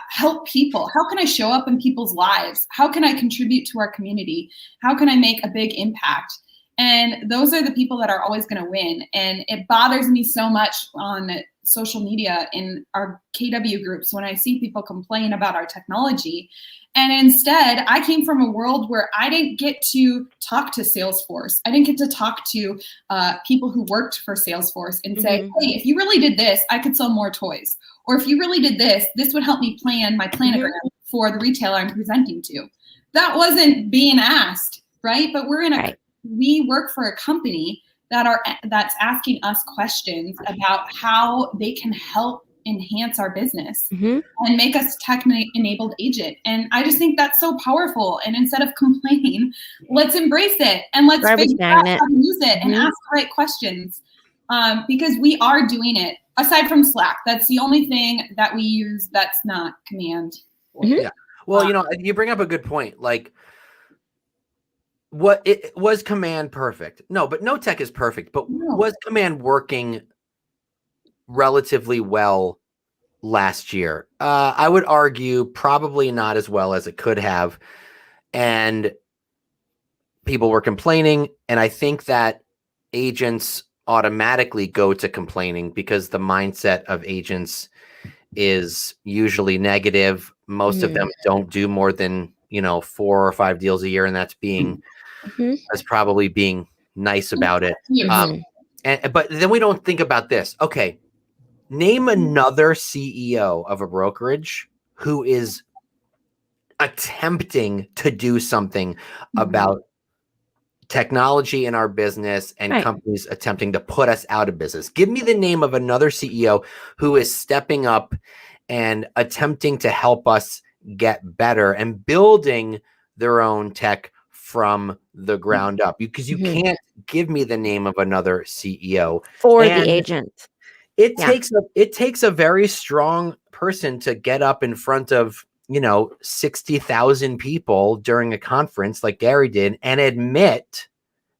help people? How can I show up in people's lives? How can I contribute to our community? How can I make a big impact? And those are the people that are always going to win. And it bothers me so much on social media in our KW groups when I see people complain about our technology. And instead, I came from a world where I didn't get to talk to Salesforce. I didn't get to talk to people who worked for Salesforce and say, hey, if you really did this, I could sell more toys. Or if you really did this, this would help me plan my planogram for the retailer I'm presenting to. That wasn't being asked, right? But we work for a company that's asking us questions about how they can help enhance our business Mm-hmm. and make us tech-enabled agent. And I just think that's so powerful. And instead of complaining, let's embrace it and let's Garbage figure out magnet. how to use it and Mhm. ask the right questions. Because we are doing it. Aside from Slack, that's the only thing that we use that's not command. Mhm. Yeah. Well, you know, you bring up a good point. Like, what it was command perfect? No, but no tech is perfect. But No. was command working relatively well last year? I would argue probably not as well as it could have. And people were complaining. And I think that agents automatically go to complaining because the mindset of agents is usually negative. Most of them don't do more than, 4 or 5 deals a year. And that's probably being nice about it. Mhm. But then we don't think about this. Okay. Name another CEO of a brokerage who is attempting to do something about technology in our business and Right. companies attempting to put us out of business. Give me the name of another CEO who is stepping up and attempting to help us get better and building their own tech from the ground up. Because you Mhm. can't give me the name of another CEO. For And the agent. it Yeah. takes a very strong person to get up in front of 60,000 people during a conference like Gary did and admit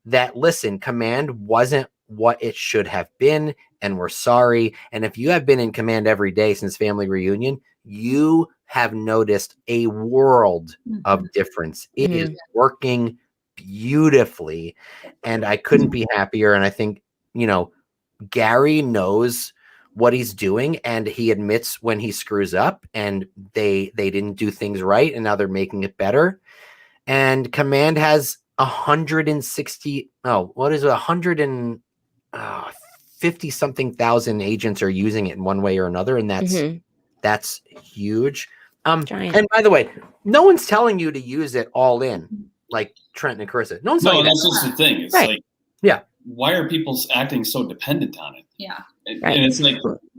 that, listen, command wasn't what it should have been, and we're sorry. And if you have been in command every day since family reunion, you have noticed a world of difference. It is working beautifully, and I couldn't be happier. And I think Gary knows what he's doing, and he admits when he screws up and they didn't do things right, and now they're making it better. And command has 150 something thousand agents are using it in one way or another, and that's huge. Giant. And by the way, no one's telling you to use it all in like Trent and Karissa. No one's telling you that's that. just the thing. It's Right. like, Yeah. why are people acting so dependent on it? Yeah. And, Right. and it's like,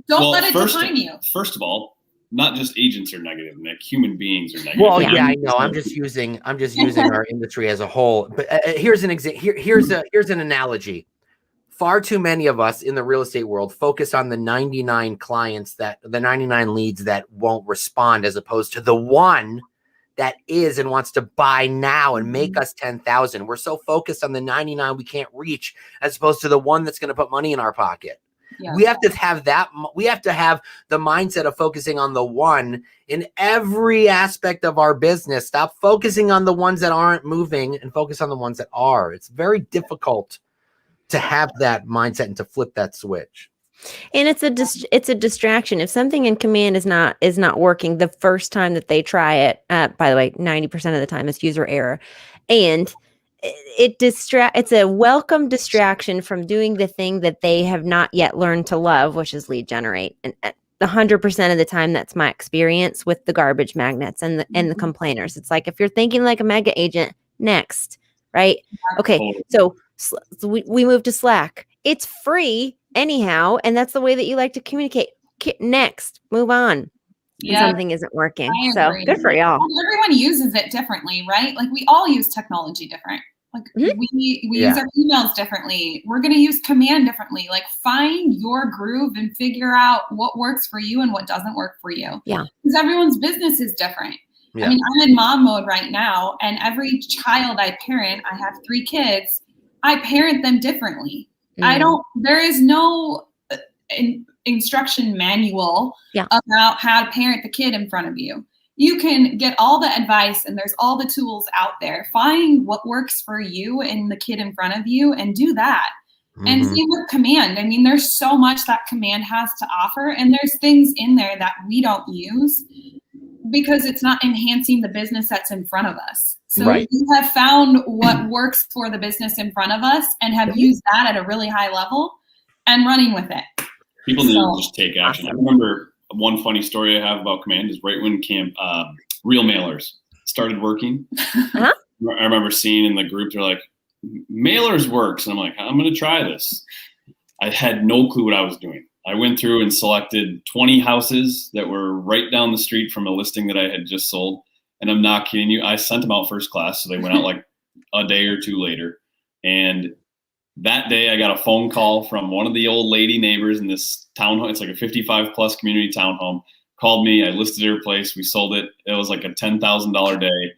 Don't let it define you. First of all, not just agents are negative, Nick. Human beings are negative. Well, Yeah. yeah, I know. I'm just using our industry as a whole. But here's an example. Here's an analogy. Far too many of us in the real estate world focus on the 99 leads that won't respond, as opposed to the one that is and wants to buy now and make us 10,000. We're so focused on the 99 we can't reach, as opposed to the one that's going to put money in our pocket. Yeah. We have to have that. We have to have the mindset of focusing on the one in every aspect of our business. Stop focusing on the ones that aren't moving and focus on the ones that are. It's very difficult to have that mindset and to flip that switch. And it's a distraction. If something in command is not working the first time that they try it, by the way, 90% of the time it's user error, and it's a welcome distraction from doing the thing that they have not yet learned to love, which is lead generate. And 100% of the time, that's my experience with the garbage magnets and the complainers. It's like, if you're thinking like a mega agent, next, right? Okay, so we move to Slack. It's free anyhow, and that's the way that you like to communicate. Next, move on. And something isn't working. So good for y'all. Everyone uses it differently, right? Like, we all use technology different. Like, we use our emails differently. We're going to use command differently. Like, find your groove and figure out what works for you and what doesn't work for you. Yeah. Because everyone's business is different. Yeah. I mean, I'm in mom mode right now, and every child I parent, I have 3 kids, I parent them differently. There is no instruction manual about how to parent the kid in front of you. You can get all the advice, and there's all the tools out there. Find what works for you and the kid in front of you and do that. And same with command. I mean, there's so much that command has to offer, and there's things in there that we don't use because it's not enhancing the business that's in front of us. So we have found what works for the business in front of us and have used that at a really high level and running with it. People need to just take action. Awesome. I remember one funny story I have about command is right when real mailers started working. I remember seeing in the group, they're like, mailers works. And I'm like, I'm going to try this. I had no clue what I was doing. I went through and selected 20 houses that were right down the street from a listing that I had just sold. And I'm not kidding you. I sent them out first class. So they went out like a day or two later. And that day I got a phone call from one of the old lady neighbors in this townhome. It's like a 55 plus community townhome. Called me. I listed her place. We sold it. It was like a $10,000 day.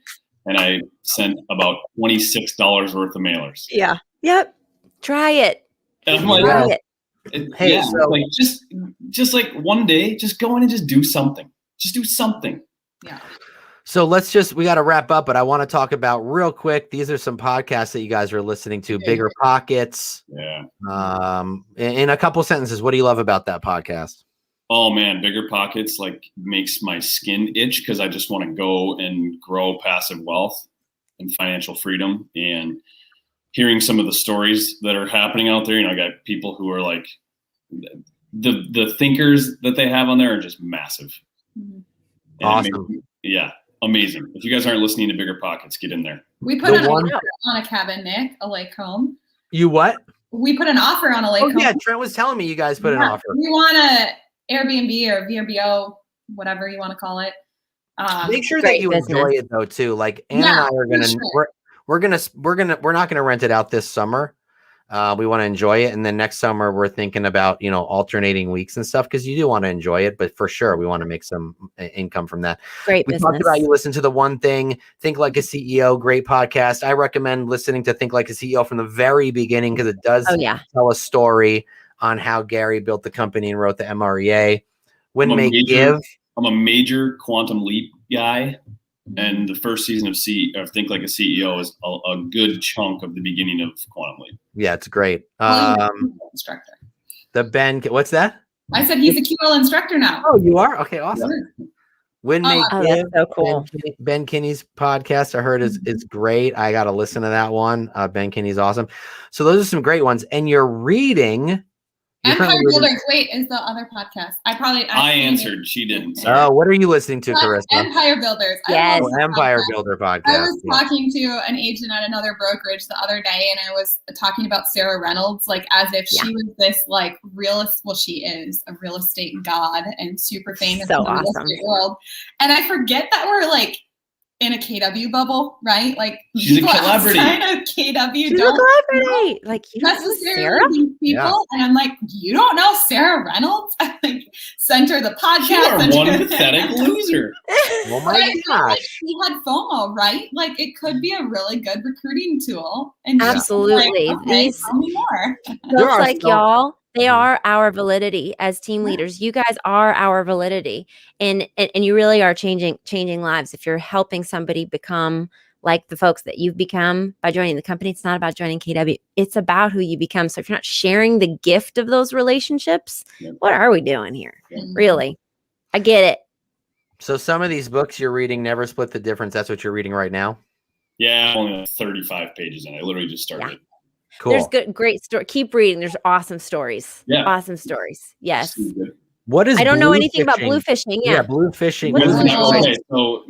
And I sent about $26 worth of mailers. Yeah. Yep. Try it. And I'm like, Try it. Hey, yeah, so like just like one day, just go in and just do something. Just do something. Yeah. So we got to wrap up, but I want to talk about real quick. These are some podcasts that you guys are listening to. Bigger Pockets. Yeah. In a couple sentences, what do you love about that podcast? Oh man, Bigger Pockets like makes my skin itch because I just want to go and grow passive wealth and financial freedom. And hearing some of the stories that are happening out there, I got people who are like the thinkers that they have on there are just massive. Mm-hmm. Awesome. Yeah. Amazing. If you guys aren't listening to Bigger Pockets, get in there. We put an offer on a cabin, Nick, a lake home. You what? We put an offer on a lake home. Yeah, Trent was telling me you guys put an offer. We want a Airbnb or VRBO, whatever you want to call it. Make sure that you enjoy it though too. Like Ann and I are gonna we're not gonna rent it out this summer. We want to enjoy it, and then next summer we're thinking about alternating weeks and stuff because you do want to enjoy it, but for sure we want to make some income from that. Great. We talked about you listen to The One Thing, Think Like a CEO, great podcast. I recommend listening to Think Like a CEO from the very beginning because it does tell a story on how Gary built the company and wrote the MREA. I'm a major quantum leap guy. And the first season of Think Like a CEO is a good chunk of the beginning of Quantum Leap. Yeah, it's great. Instructor. What's that? I said he's a QL instructor now. Oh, you are? Okay, awesome. Yeah. That's so cool. Ben Kinney's podcast I heard is great. I got to listen to that one. Ben Kinney's awesome. So those are some great ones. And you're reading. Empire Builders. Wait, is the other podcast? I answered. She didn't. Sorry. Oh, what are you listening to, Karissa? Empire Builders. Yes. Empire Builder podcast. I was talking to an agent at another brokerage the other day, and I was talking about Sarah Reynolds, like as if she was this like realist. Well, she is a real estate god and super famous in the real estate world. And I forget that we're like in a KW bubble, right? Like she's a celebrity. KW celebrity. Like you don't know Sarah? People, and I'm like, you don't know Sarah Reynolds? I like sent her the podcast. You're one pathetic loser. Oh my gosh! Like she had FOMO, right? Like it could be a really good recruiting tool. And absolutely, like, okay, tell me more. Looks like y'all. They are our validity as team leaders. You guys are our validity, and you really are changing lives. If you're helping somebody become like the folks that you've become by joining the company, it's not about joining KW. It's about who you become. So if you're not sharing the gift of those relationships, what are we doing here? Really, I get it. So some of these books you're reading, Never Split the Difference. That's what you're reading right now. Yeah, I'm only 35 pages in. I literally just started. Yeah. Cool. There's great story. Keep reading. There's awesome stories. Yeah. Awesome stories. Yes. What is? I don't know anything about blue fishing. Yeah, blue fishing. Okay, so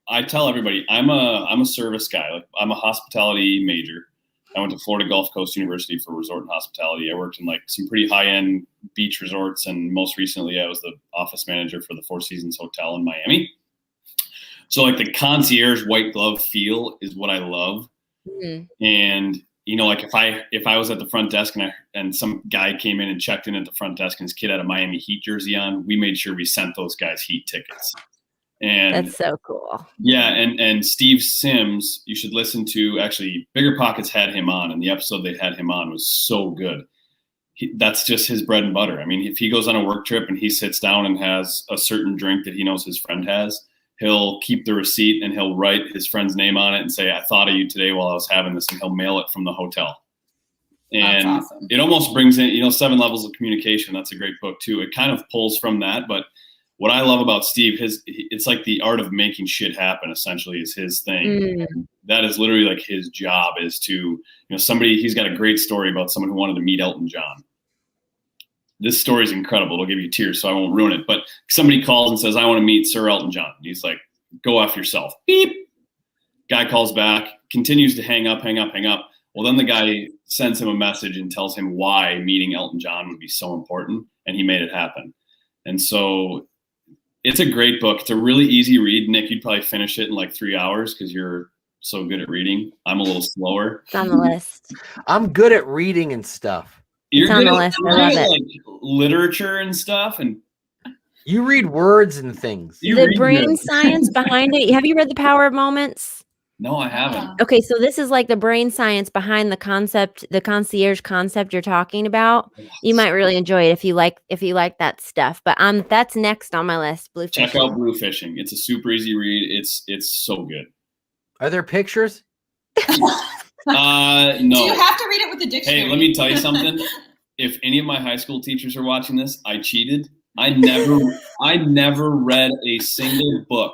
I tell everybody I'm a service guy. Like I'm a hospitality major. I went to Florida Gulf Coast University for resort and hospitality. I worked in like some pretty high end beach resorts, and most recently I was the office manager for the Four Seasons Hotel in Miami. So like the concierge white glove feel is what I love. Mm-hmm. And like if I was at the front desk and some guy came in and checked in at the front desk and his kid had a Miami Heat jersey on, we made sure we sent those guys Heat tickets. And that's so cool. Yeah, and Steve Sims, you should listen to. Actually, Bigger Pockets had him on, and the episode they had him on was so good. That's just his bread and butter. I mean, if he goes on a work trip and he sits down and has a certain drink that he knows his friend has, he'll keep the receipt and he'll write his friend's name on it and say, I thought of you today while I was having this, and he'll mail it from the hotel. And that's awesome. It almost brings in, 7 levels of communication. That's a great book too. It kind of pulls from that. But what I love about Steve, it's like the art of making shit happen essentially is his thing. That is literally like his job is to, he's got a great story about someone who wanted to meet Elton John. This story is incredible. It'll give you tears, so I won't ruin it. But somebody calls and says, I want to meet Sir Elton John. He's like, go F yourself. Beep. Guy calls back, continues to hang up. Well, then the guy sends him a message and tells him why meeting Elton John would be so important, and he made it happen. And so it's a great book. It's a really easy read. Nick, you'd probably finish it in like 3 hours because you're so good at reading. I'm a little slower. It's on the list. I'm good at reading and stuff. You're on good the at- list. I you're love good at, it. like literature and stuff, and You read words and things. you The read brain good. science behind it. Have you read The Power of Moments? No, I haven't. Okay, so this is like the brain science behind the concept, the concierge concept you're talking about. You might really enjoy it if you like that stuff. But that's next on my list. Blue Check Fishing. out Blue Fishing. It's a super easy read. It's so good. Are there pictures? No. Do you have to read it with the dictionary? Hey, let me tell you something. If any of my high school teachers are watching this, I cheated. I never read a single book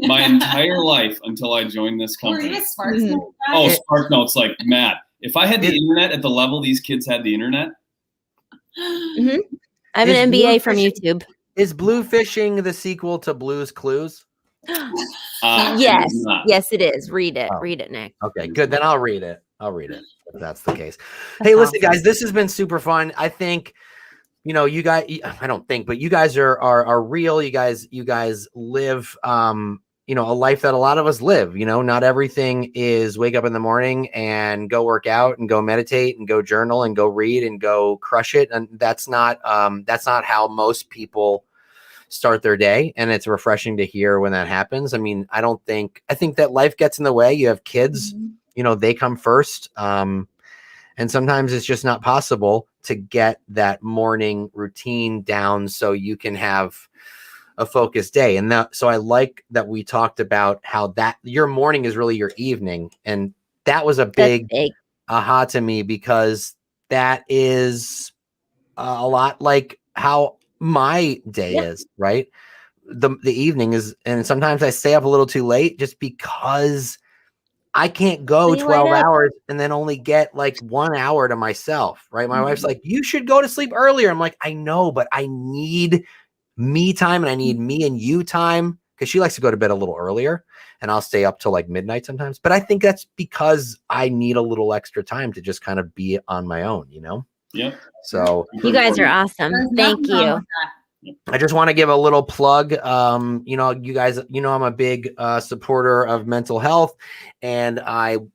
my entire life until I joined this Were company. you a Sparks Notes guy? Oh, Spark Notes, like Matt. If I had the internet at the level these kids had the internet, I have Is an Blue MBA from Fishing- YouTube. Is Blue Fishing the sequel to Blue's Clues? it Yes, is not. yes, it is. Read it. Oh. Read it, Nick. Okay, good. Then I'll read it. If that's the case. That's Hey, listen, awesome. guys, this has been super fun. I think, you guys, I don't think, but you guys are real. You guys live, a life that a lot of us live. Not everything is wake up in the morning and go work out and go meditate and go journal and go read and go crush it. And that's not how most people start their day. And it's refreshing to hear when that happens. I mean, I think that life gets in the way. You have kids, they come first. And sometimes it's just not possible to get that morning routine down so you can have a focused day. And so I like that we talked about how that your morning is really your evening. And that was a big aha to me, because that is a lot like how my day is, right? The evening is, and sometimes I stay up a little too late just because I can't go 12 hours and then only get like 1 hour to myself, right? My wife's like, you should go to sleep earlier. I'm like, I know, but I need me time, and I need me and you time, because she likes to go to bed a little earlier and I'll stay up till like midnight sometimes. But I think that's because I need a little extra time to just kind of be on my own, Yep. So You guys are awesome. There's Thank nothing wrong you. with that. I just want to give a little plug. You guys, I'm a big supporter of mental health, and I'm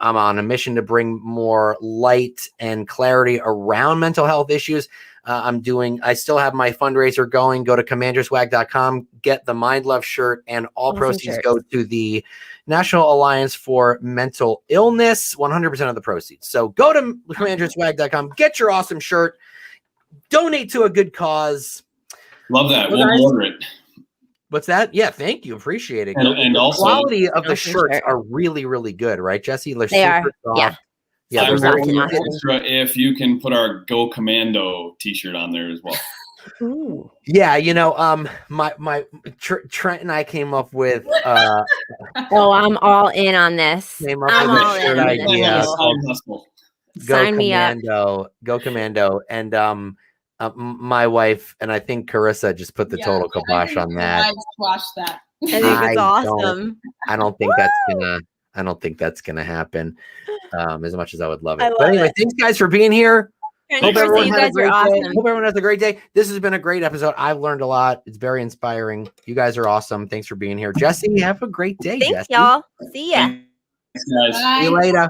on a mission to bring more light and clarity around mental health issues. I still have my fundraiser going. Go to commanderswag.com, get the Mind Love shirt, and all Awesome proceeds shirts. go to the National Alliance for Mental Illness, 100% of the proceeds. So go to commanderswag.com, get your awesome shirt, donate to a good cause. Love that. Well, We'll guys, order it. What's that? Yeah, thank you. Appreciate it. And the also, quality of the Awesome shirts shirt. are really, really good, right, Jesse? They're They are, super soft. yeah. Yeah, I they're will very soft and order awesome. extra if you can put our Go Commando t-shirt on there as well. Ooh. Yeah, my Trent and I came up with Oh, I'm all in on this. Came up I'm with a all in shirt on idea. this. Yeah. Side hustle. Sign me up. Go Commando, and my wife and I think Karissa just put the total kibosh on that. Squash that. I think it's awesome. I don't think that's gonna happen. As much as I would love it. I But love anyway, it. thanks guys for being here. And Hope Krista, everyone you had a guys are great day. awesome. Hope everyone has a great day. This has been a great episode. I've learned a lot. It's very inspiring. You guys are awesome. Thanks for being here. Jesse, have a great day, Thanks, Jesse. y'all. See ya. Thanks, guys. Bye. See you later.